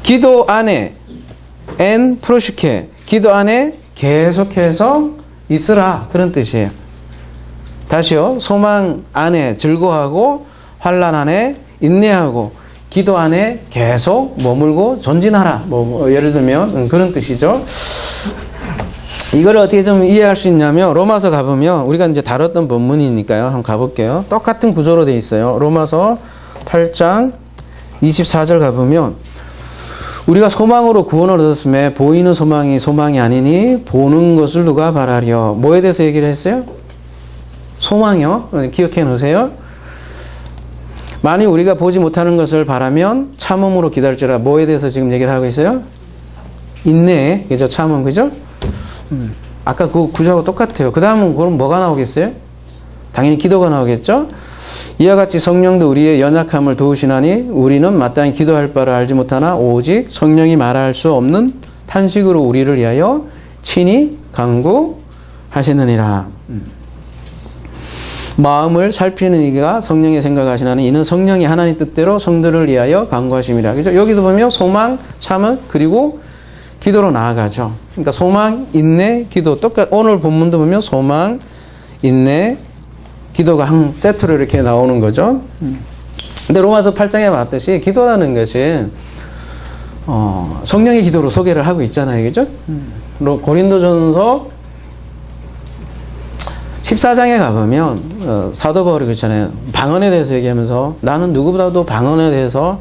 기도 안에 엔 프로시케, 기도 안에 계속해서 있으라 그런 뜻이에요. 다시요, 소망 안에 즐거워하고 환난 안에 인내하고 기도 안에 계속 머물고 전진하라. 예를 들면 그런 뜻이죠. 이걸 어떻게 좀 이해할 수 있냐면 로마서 가보면 우리가 이제 다뤘던 본문이니까요. 한번 가볼게요. 똑같은 구조로 돼 있어요. 로마서 8장 24절 가보면 우리가 소망으로 구원을 얻었음에 보이는 소망이 소망이 아니니 보는 것을 누가 바라려. 뭐에 대해서 얘기를 했어요? 소망이요. 기억해 놓으세요. 만일 우리가 보지 못하는 것을 바라면 참음으로 기다릴지라. 뭐에 대해서 지금 얘기를 하고 있어요? 인내, 그죠? 참음, 그죠? 아까 그 구조하고 똑같아요. 그 다음은 그럼 뭐가 나오겠어요? 당연히 기도가 나오겠죠? 이와 같이 성령도 우리의 연약함을 도우시나니 우리는 마땅히 기도할 바를 알지 못하나 오직 성령이 말할 수 없는 탄식으로 우리를 위하여 친히 간구하시느니라. 마음을 살피는 이가 성령이 생각하시나니 이는 성령이 하나님 뜻대로 성도를 위하여 간구하심이라. 그죠? 여기도 보면 소망, 참음, 그리고 기도로 나아가죠. 그러니까 소망, 인내, 기도. 오늘 본문도 보면 소망, 인내, 기도가 한 세트로 이렇게 나오는 거죠. 근데 로마서 8장에 봤듯이 기도라는 것이 성령의 기도로 소개를 하고 있잖아요. 그죠? 고린도전서 14장에 가보면 사도 바울이 그렇잖아요. 방언에 대해서 얘기하면서 나는 누구보다도 방언에 대해서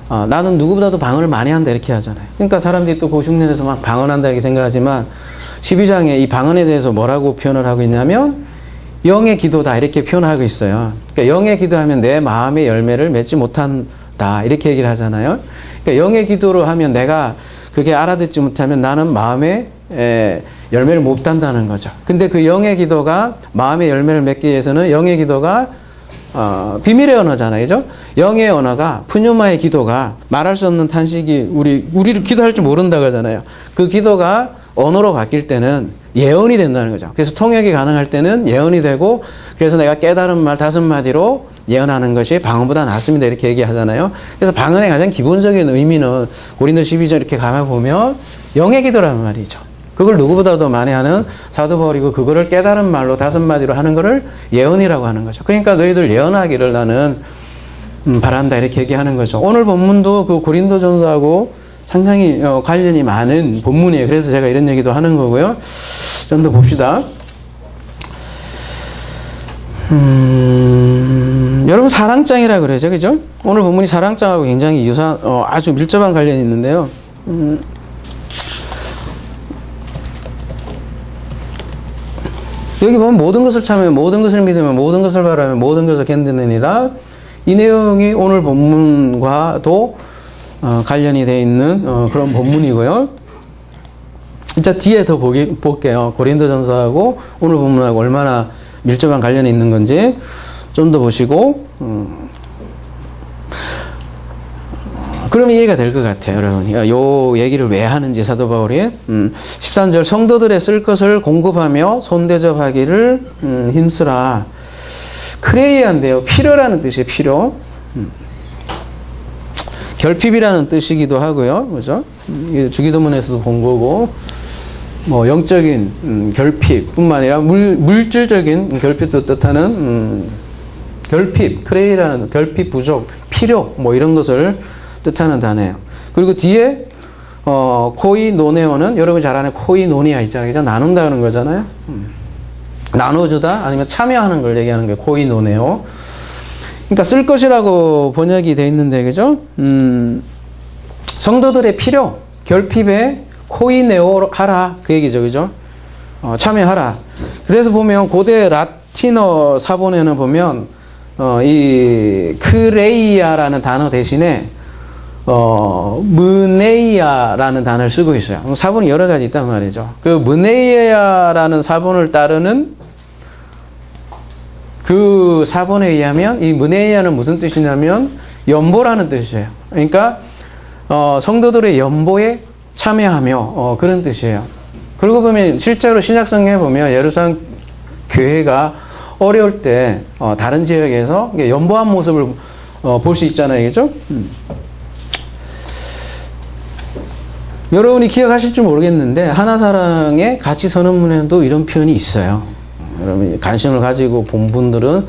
나는 누구보다도 방언을 많이 한다 이렇게 하잖아요. 그러니까 사람들이 또 고흉년에서 막 방언한다 이렇게 생각하지만 12장에 이 방언에 대해서 뭐라고 표현을 하고 있냐면 영의 기도다 이렇게 표현하고 있어요. 그러니까 영의 기도하면 내 마음의 열매를 맺지 못한다 이렇게 얘기를 하잖아요. 그러니까 영의 기도로 하면 내가 그게 알아듣지 못하면 나는 마음의 열매를 못 단다는 거죠. 근데 그 영의 기도가 마음의 열매를 맺기 위해서는 영의 기도가 비밀의 언어잖아요. 그죠? 영의 언어가 푸뉴마의 기도가 말할 수 없는 탄식이 우리를 기도할 줄 모른다고 하잖아요. 그 기도가 언어로 바뀔 때는 예언이 된다는 거죠. 그래서 통역이 가능할 때는 예언이 되고 그래서 내가 깨달은 말 5마디로 예언하는 것이 방언보다 낫습니다. 이렇게 얘기하잖아요. 그래서 방언의 가장 기본적인 의미는 고린도 12장 이렇게 가보면 영의 기도라는 말이죠. 그걸 누구보다도 많이 하는 사도 바울이고 그거를 깨달은 말로 5마디로 하는 거를 예언이라고 하는 거죠. 그러니까 너희들 예언하기를 나는 바란다 이렇게 얘기하는 거죠. 오늘 본문도 그 고린도전서하고 상당히 관련이 많은 본문이에요. 그래서 제가 이런 얘기도 하는 거고요. 좀 더 봅시다. 여러분 사랑장이라 그러죠. 그죠? 오늘 본문이 사랑장하고 굉장히 아주 밀접한 관련이 있는데요. 여기 보면 모든 것을 참으면 모든 것을 믿으면 모든 것을 바라면 모든 것을 견디느니라. 이 내용이 오늘 본문과도 관련이 되어 있는 그런 본문이고요. 진짜 뒤에 더 볼게요. 고린도전서하고 오늘 본문하고 얼마나 밀접한 관련이 있는 건지 좀 더 보시고 그럼 이해가 될 것 같아요. 여러분 요 얘기를 왜 하는지 사도 바울이 13절 성도들의 쓸 것을 공급하며 손대접하기를 힘쓰라. 크레이한데요. 필요라는 뜻이에요. 필요. 결핍이라는 뜻이기도 하고요. 그죠? 주기도문에서도 본 거고, 뭐, 영적인 결핍뿐만 아니라 물질적인 결핍도 뜻하는 결핍, 크레이라는 결핍 부족, 필요, 뭐 이런 것을 뜻하는 단어예요. 그리고 뒤에, 코이노네오는 여러분 잘 아는 코이노니아 있잖아요. 그죠? 나눈다는 거잖아요. 나눠주다 아니면 참여하는 걸 얘기하는 게 코이노네오. 그러니까 쓸 것이라고 번역이 되어 있는데, 그죠? 성도들의 필요, 결핍에 코이네오 하라. 그 얘기죠. 그죠? 참여하라. 그래서 보면 고대 라틴어 사본에는 보면, 이 크레이아라는 단어 대신에, 무네이아라는 단어를 쓰고 있어요. 사본이 여러 가지 있단 말이죠. 그 무네이아라는 사본을 따르는 그 사본에 의하면 이 무네이아는 무슨 뜻이냐면 연보라는 뜻이에요. 그러니까 성도들의 연보에 참여하며 그런 뜻이에요. 그리고 보면 실제로 신약성경에 보면 예루살렘 교회가 어려울 때 다른 지역에서 연보한 모습을 볼 수 있잖아요. 그죠? 여러분이 기억하실지 모르겠는데 하나사랑의 가치 선언문에도 이런 표현이 있어요. 여러분 관심을 가지고 본 분들은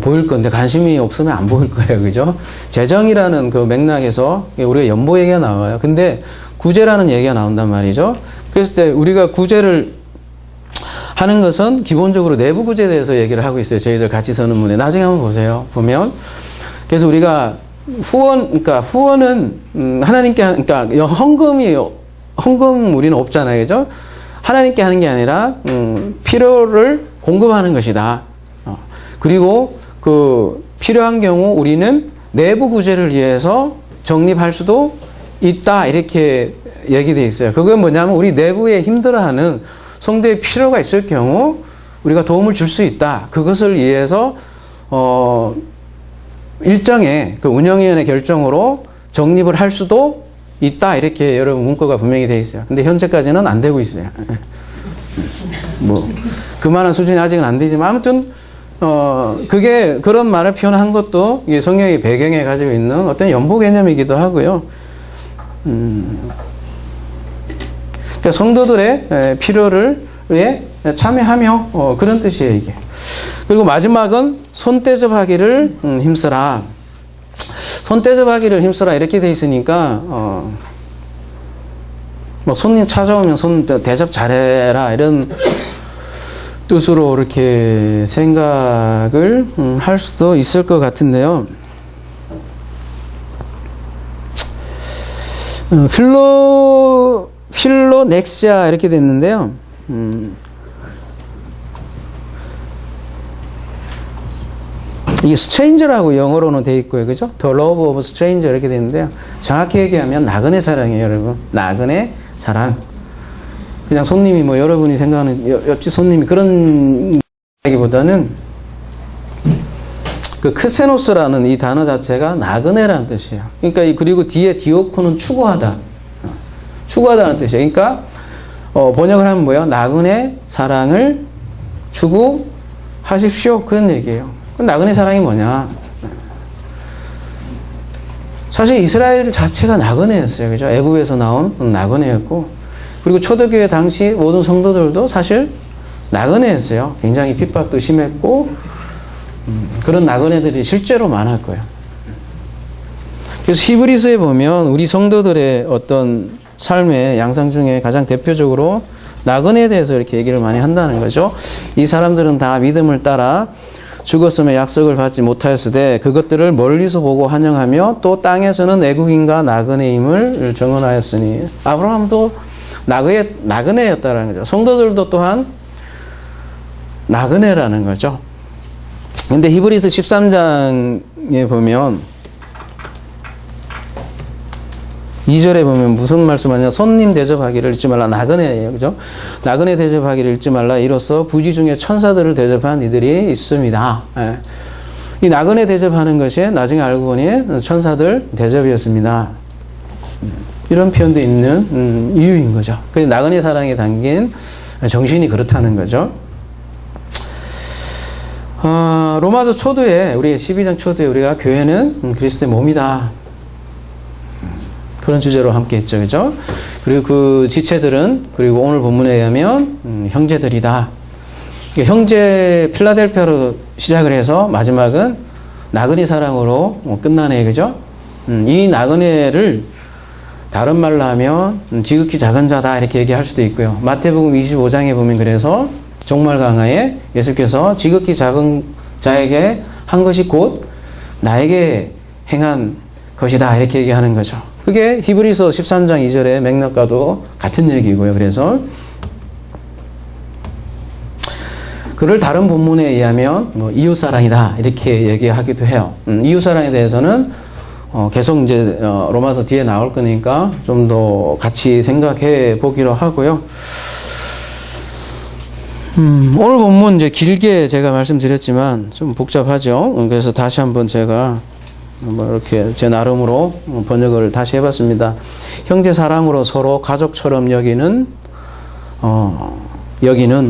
보일 건데 관심이 없으면 안 보일 거예요. 그죠? 재정이라는 그 맥락에서 우리가 연보 얘기가 나와요. 근데 구제라는 얘기가 나온단 말이죠. 그랬을 때 우리가 구제를 하는 것은 기본적으로 내부 구제에 대해서 얘기를 하고 있어요. 저희들 가치 선언문에. 나중에 한번 보세요. 보면. 그래서 우리가 그러니까 후원은 하나님께, 그러니까 헌금 우리는 없잖아요. 그죠? 하나님께 하는 게 아니라 필요를 공급하는 것이다. 그리고 그 필요한 경우 우리는 내부 구제를 위해서 적립할 수도 있다. 이렇게 얘기되어 있어요. 그건 뭐냐면 우리 내부에 힘들어하는 성도의 필요가 있을 경우 우리가 도움을 줄 수 있다. 그것을 위해서 일정의 그 운영위원회 결정으로 적립을 할 수도 있다. 이렇게 여러분 문구가 분명히 되어 있어요. 근데 현재까지는 안 되고 있어요. 뭐 그만한 수준이 아직은 안 되지만 아무튼 그게 그런 말을 표현한 것도 이게 성경의 배경에 가지고 있는 어떤 연보 개념이기도 하고요. 그러니까 성도들의 필요를 위해 참여하며 그런 뜻이에요, 이게. 그리고 마지막은 손대접하기를 힘쓰라. 손대접하기를 힘쓰라 이렇게 돼 있으니까 뭐 손님 찾아오면 손 대접 잘해라 이런 뜻으로 이렇게 생각을 할 수도 있을 것 같은데요. 필로넥시아 이렇게 됐는데요. 이게 stranger라고 영어로는 돼 있고요. 그죠? The love of stranger 이렇게 되는데요. 정확히 얘기하면 나그네 사랑이에요, 여러분. 나그네 사랑. 그냥 손님이 뭐 여러분이 생각하는 옆집 손님이 그런 보다는 그 크세노스라는 이 단어 자체가 나그네라는 뜻이에요. 그러니까 그리고 뒤에 디오코는 추구하다. 추구하다는 뜻이에요. 그러니까 번역을 하면 뭐예요? 나그네 사랑을 추구하십시오. 그런 얘기예요. 나그네 사랑이 뭐냐? 사실 이스라엘 자체가 나그네였어요. 그죠? 애굽에서 나온 나그네였고, 그리고 초대교회 당시 모든 성도들도 사실 나그네였어요. 굉장히 핍박도 심했고, 그런 나그네들이 실제로 많았고요. 그래서 히브리서에 보면 우리 성도들의 어떤 삶의 양상 중에 가장 대표적으로 나그네에 대해서 이렇게 얘기를 많이 한다는 거죠. 이 사람들은 다 믿음을 따라 죽었음에 약속을 받지 못하였으되 그것들을 멀리서 보고 환영하며 또 땅에서는 애국인과 나그네임을 정언하였으니, 아브라함도 나그네였다라는 거죠. 성도들도 또한 나그네라는 거죠. 근데 히브리서 13장에 보면 2절에 보면 무슨 말씀하냐? 손님 대접하기를 잊지 말라. 나그네예요. 그죠? 나그네 대접하기를 잊지 말라. 이로써 부지 중에 천사들을 대접한 이들이 있습니다. 예. 이 나그네 대접하는 것이 나중에 알고 보니 천사들 대접이었습니다. 이런 표현도 있는 이유인 거죠. 그래서 나그네 사랑에 담긴 정신이 그렇다는 거죠. 로마서 초두에, 우리 12장 초두에 우리가 교회는 그리스도의 몸이다. 그런 주제로 함께 했죠. 그죠? 그리고 그 지체들은, 그리고 오늘 본문에 의하면, 형제들이다. 형제 필라델피아로 시작을 해서 마지막은 나그네 사랑으로 끝나네. 그죠? 이 나그네를 다른 말로 하면 지극히 작은 자다. 이렇게 얘기할 수도 있고요. 마태복음 25장에 보면 그래서 종말 강화에 예수께서 지극히 작은 자에게 한 것이 곧 나에게 행한 것이다. 이렇게 얘기하는 거죠. 그게 히브리서 13장 2절의 맥락과도 같은 얘기고요. 그래서 그를 다른 본문에 의하면 뭐 이웃사랑이다. 이렇게 얘기하기도 해요. 이웃사랑에 대해서는 계속 이제 로마서 뒤에 나올 거니까 좀 더 같이 생각해 보기로 하고요. 오늘 본문 이제 길게 제가 말씀드렸지만 좀 복잡하죠. 그래서 다시 한번 제가 뭐 이렇게 제 나름으로 번역을 다시 해봤습니다. 형제 사랑으로 서로 가족처럼 여기는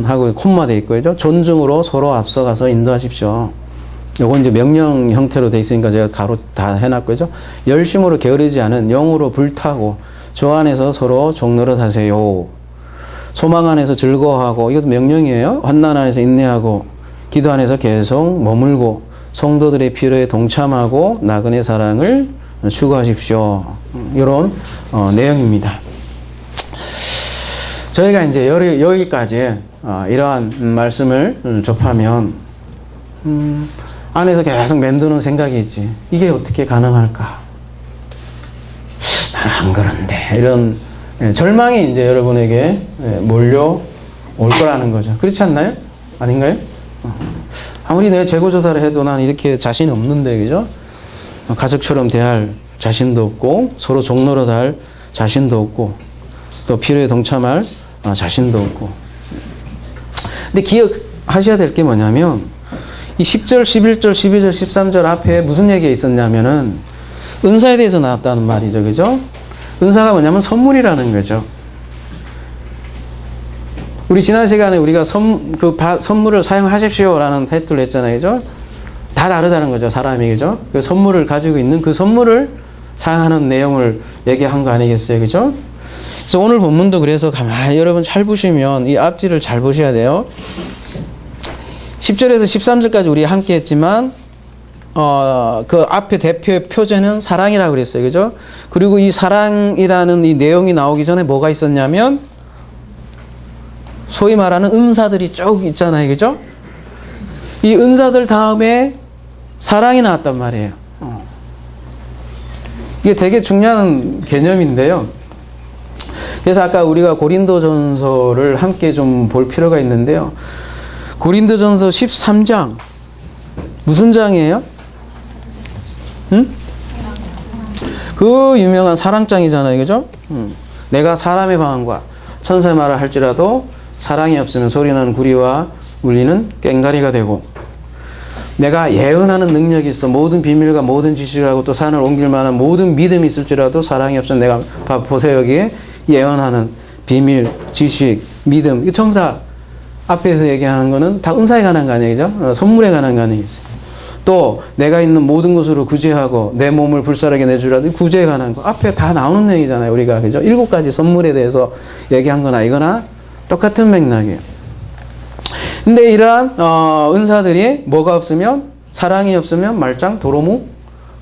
하고 콤마 돼 있고요. 존중으로 서로 앞서가서 인도하십시오. 요건 이제 명령 형태로 돼 있으니까 제가 가로 다 해놨고요. 열심으로 게으르지 않은 영으로 불타고 저 안에서 서로 종노릇 하세요. 소망 안에서 즐거워하고, 이것도 명령이에요. 환난 안에서 인내하고, 기도 안에서 계속 머물고, 성도들의 필요에 동참하고 나그네 사랑을 추구하십시오. 이런 내용입니다. 저희가 이제 여기까지 이러한 말씀을 접하면 안에서 계속 맴도는 생각이 있지. 이게 어떻게 가능할까? 나는 안 그런데. 이런 절망이 이제 여러분에게 몰려올 거라는 거죠. 그렇지 않나요? 아닌가요? 아무리 내가 재고조사를 해도 난 이렇게 자신이 없는데, 그죠? 가족처럼 대할 자신도 없고, 서로 종로로 달 자신도 없고, 또 필요에 동참할 자신도 없고. 근데 기억하셔야 될 게 뭐냐면, 이 10절, 11절, 12절, 13절 앞에 무슨 얘기가 있었냐면은, 은사에 대해서 나왔다는 말이죠. 그죠? 은사가 뭐냐면 선물이라는 거죠. 우리 지난 시간에 우리가 선물을 사용하십시오라는 타이틀을 했잖아요. 그죠? 다 다르다는 거죠. 사람이. 그죠? 그 선물을 가지고 있는 그 선물을 사용하는 내용을 얘기한 거 아니겠어요. 그죠? 그래서 오늘 본문도 그래서 가만히 여러분 잘 보시면 이 앞뒤를 잘 보셔야 돼요. 10절에서 13절까지 우리 함께 했지만, 그 앞에 대표의 표제는 사랑이라고 그랬어요. 그죠? 그리고 이 사랑이라는 이 내용이 나오기 전에 뭐가 있었냐면, 소위 말하는 은사들이 쭉 있잖아요. 그죠? 이 은사들 다음에 사랑이 나왔단 말이에요. 이게 되게 중요한 개념인데요. 그래서 아까 우리가 고린도전서를 함께 좀 볼 필요가 있는데요. 고린도전서 13장 무슨 장이에요? 응? 그 유명한 사랑장이잖아요. 그죠? 내가 사람의 방언과 천사의 말을 할지라도 사랑이 없으면 소리나는 구리와 울리는 꽹과리가 되고, 내가 예언하는 능력이 있어 모든 비밀과 모든 지식을 하고 또 산을 옮길 만한 모든 믿음이 있을지라도 사랑이 없으면 내가 보세요. 여기에 예언하는 비밀, 지식, 믿음, 이게 전부 다 앞에서 얘기하는 거는 다 은사에 관한 거 아니에요. 그죠? 선물에 관한 거 아니에요. 또 내가 있는 모든 것으로 구제하고 내 몸을 불살하게 내주라도 구제에 관한 거 앞에 다 나오는 내용이잖아요. 우리가 그죠? 7가지 선물에 대해서 얘기한 거나 이거나 똑같은 맥락이에요. 근데 이러한 은사들이 뭐가 없으면, 사랑이 없으면 말짱 도로무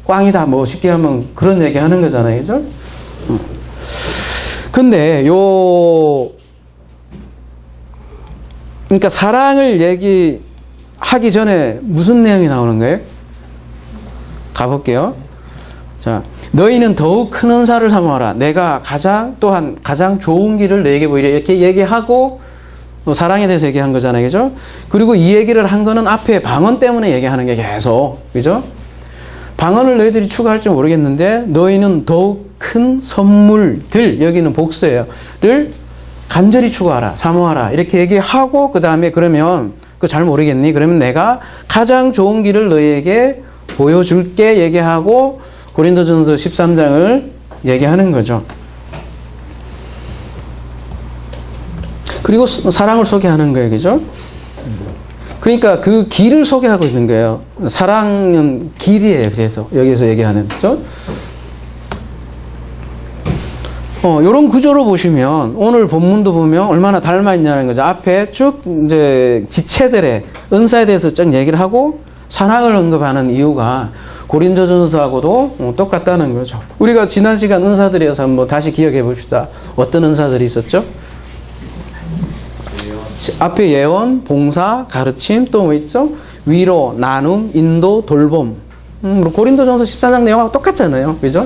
꽝이다. 뭐 쉽게 하면 그런 얘기 하는 거잖아요. 그죠? 근데 그러니까 사랑을 얘기하기 전에 무슨 내용이 나오는 거예요? 가볼게요. 자, 너희는 더욱 큰 은사를 사모하라. 내가 또한 가장 좋은 길을 너에게 보이려. 이렇게 얘기하고 또 사랑에 대해서 얘기한 거잖아요. 그죠? 그리고 이 얘기를 한 거는 앞에 방언 때문에 얘기하는 게 계속. 그죠? 방언을 너희들이 추가할지 모르겠는데, 너희는 더욱 큰 선물들, 여기는 복수예요. 를 간절히 추구하라, 사모하라. 이렇게 얘기하고, 그 다음에 그러면, 그거 잘 모르겠니? 그러면 내가 가장 좋은 길을 너희에게 보여줄게 얘기하고, 고린도전서 13장을 얘기하는 거죠. 그리고 사랑을 소개하는 거예요. 그죠? 그러니까 그 길을 소개하고 있는 거예요. 사랑은 길이에요. 그래서 여기서 얘기하는 거죠. 요런 구조로 보시면 오늘 본문도 보면 얼마나 닮아 있냐는 거죠. 앞에 쭉 이제 지체들의 은사에 대해서 쭉 얘기를 하고 사랑을 언급하는 이유가 고린도전서하고도 똑같다는 거죠. 우리가 지난 시간 은사들에서 한번 다시 기억해 봅시다. 어떤 은사들이 있었죠? 앞에 예언, 봉사, 가르침, 또 뭐 있죠? 위로, 나눔, 인도, 돌봄. 고린도전서 14장 내용하고 똑같잖아요. 그죠?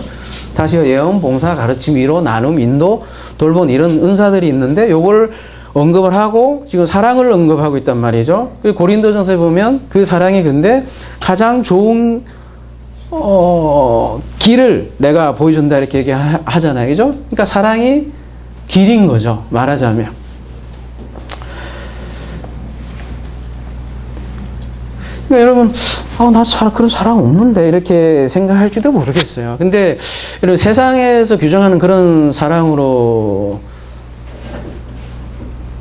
다시요. 예언, 봉사, 가르침, 위로, 나눔, 인도, 돌봄 이런 은사들이 있는데 요걸 언급을 하고 지금 사랑을 언급하고 있단 말이죠. 고린도전서에 보면 그 사랑이 근데 가장 좋은 길을 내가 보여준다 이렇게 얘기하잖아요. 그죠? 그러니까 사랑이 길인 거죠. 말하자면. 그러니까 여러분, 나 그런 사랑 없는데 이렇게 생각할지도 모르겠어요. 근데 이런 세상에서 규정하는 그런 사랑으로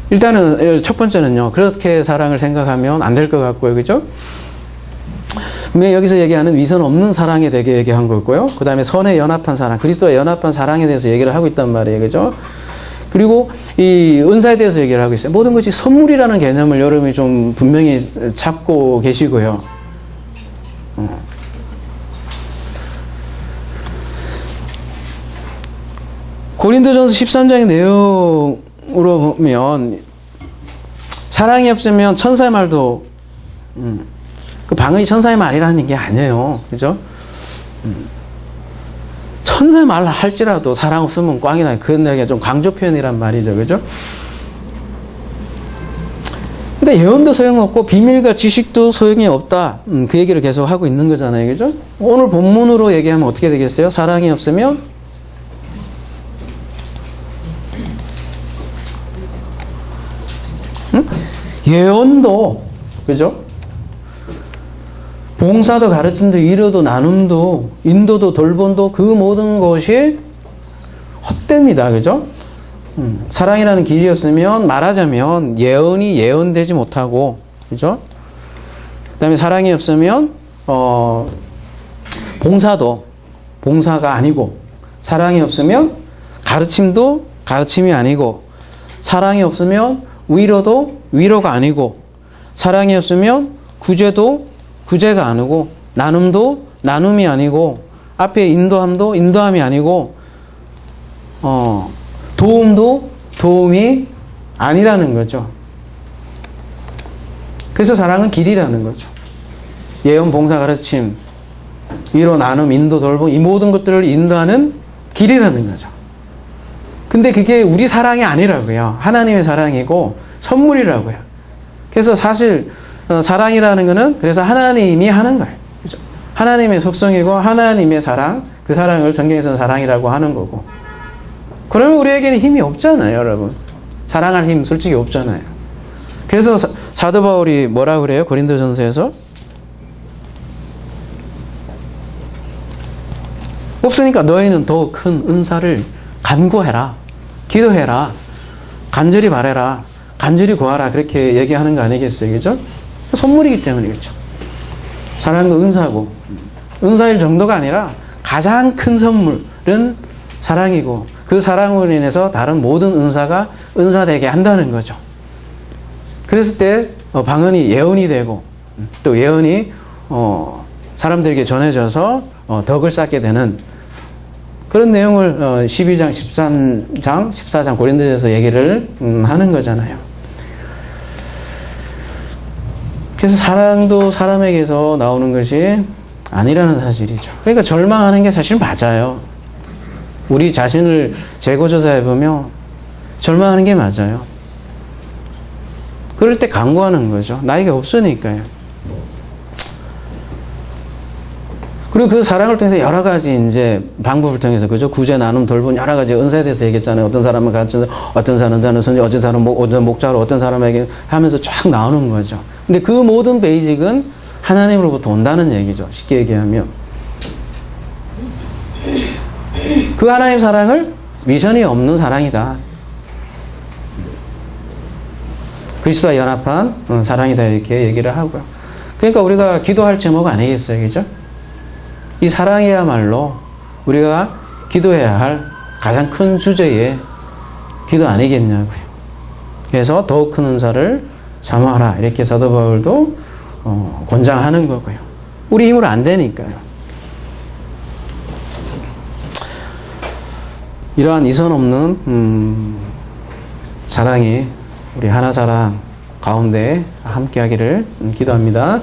일단은 첫 번째는요. 그렇게 사랑을 생각하면 안 될 것 같고요. 그죠? 분명히 여기서 얘기하는 위선 없는 사랑에 대해 얘기한 거고요. 그 다음에 선에 연합한 사랑, 그리스도와 연합한 사랑에 대해서 얘기를 하고 있단 말이에요. 그죠? 그리고 이 은사에 대해서 얘기를 하고 있어요. 모든 것이 선물이라는 개념을 여러분이 좀 분명히 잡고 계시고요. 고린도전서 13장의 내용으로 보면 사랑이 없으면 천사의 말도 그 방언이 천사의 말이라는 게 아니에요. 그죠? 천사의 말 할지라도 사랑 없으면 꽝이다. 그런 얘기가 좀 강조 표현이란 말이죠. 그죠? 그러니까 예언도 소용없고 비밀과 지식도 소용이 없다. 그 얘기를 계속 하고 있는 거잖아요. 그죠? 오늘 본문으로 얘기하면 어떻게 되겠어요? 사랑이 없으면 예언도, 그죠? 봉사도 가르침도 위로도 나눔도 인도도 돌봄도 그 모든 것이 헛됩니다. 그죠? 사랑이라는 길이 없으면 말하자면 예언이 예언되지 못하고, 그죠? 그 다음에 사랑이 없으면 봉사도 봉사가 아니고, 사랑이 없으면 가르침도 가르침이 아니고, 사랑이 없으면 위로도 위로가 아니고, 사랑이 없으면 구제도 구제가 아니고 나눔도 나눔이 아니고 앞에 인도함도 인도함이 아니고 도움도 도움이 아니라는 거죠. 그래서 사랑은 길이라는 거죠. 예언, 봉사, 가르침, 위로, 나눔, 인도, 돌봄 이 모든 것들을 인도하는 길이라는 거죠. 근데 그게 우리 사랑이 아니라고요. 하나님의 사랑이고 선물이라고요. 그래서 사실 사랑이라는 거는 그래서 하나님이 하는 거예요. 그죠? 하나님의 속성이고 하나님의 사랑, 그 사랑을 성경에서는 사랑이라고 하는 거고. 그러면 우리에게는 힘이 없잖아요, 여러분. 사랑할 힘 솔직히 없잖아요. 그래서 사도 바울이 뭐라 그래요? 고린도전서에서 없으니까 너희는 더 큰 은사를 간구해라, 기도해라, 간절히 바래라, 간절히 구하라 그렇게 얘기하는 거 아니겠어요, 그죠? 선물이기 때문이겠죠. 사랑도 은사고 은사일 정도가 아니라 가장 큰 선물은 사랑이고 그 사랑으로 인해서 다른 모든 은사가 은사되게 한다는 거죠. 그랬을 때 방언이 예언이 되고 또 예언이 사람들에게 전해져서 덕을 쌓게 되는 그런 내용을 12장, 13장, 14장 고린도전서 얘기를 하는 거잖아요. 그래서 사랑도 사람에게서 나오는 것이 아니라는 사실이죠. 그러니까 절망하는 게 사실 맞아요. 우리 자신을 재고조사해보면 절망하는 게 맞아요. 그럴 때 간구하는 거죠. 나에게 없으니까요. 그리고 그 사랑을 통해서 여러 가지 이제 방법을 통해서 그죠? 구제, 나눔, 돌봄 여러 가지 은사에 대해서 얘기했잖아요. 어떤 사람은 같은, 어떤 사람은 선지, 어떤 사람은 목자로, 어떤 사람에게 하면서 쫙 나오는 거죠. 근데 그 모든 베이직은 하나님으로부터 온다는 얘기죠. 쉽게 얘기하면. 그 하나님 사랑을 위선이 없는 사랑이다. 그리스도와 연합한 사랑이다. 이렇게 얘기를 하고요. 그러니까 우리가 기도할 제목 아니겠어요? 그죠? 이 사랑이야말로 우리가 기도해야 할 가장 큰 주제의 기도 아니겠냐고요. 그래서 더욱 큰 은사를 사모하라. 이렇게 사도 바울도 권장하는 거고요. 우리 힘으로 안 되니까요. 이러한 이선 없는 사랑이 우리 하나사랑 가운데 함께 하기를 기도합니다.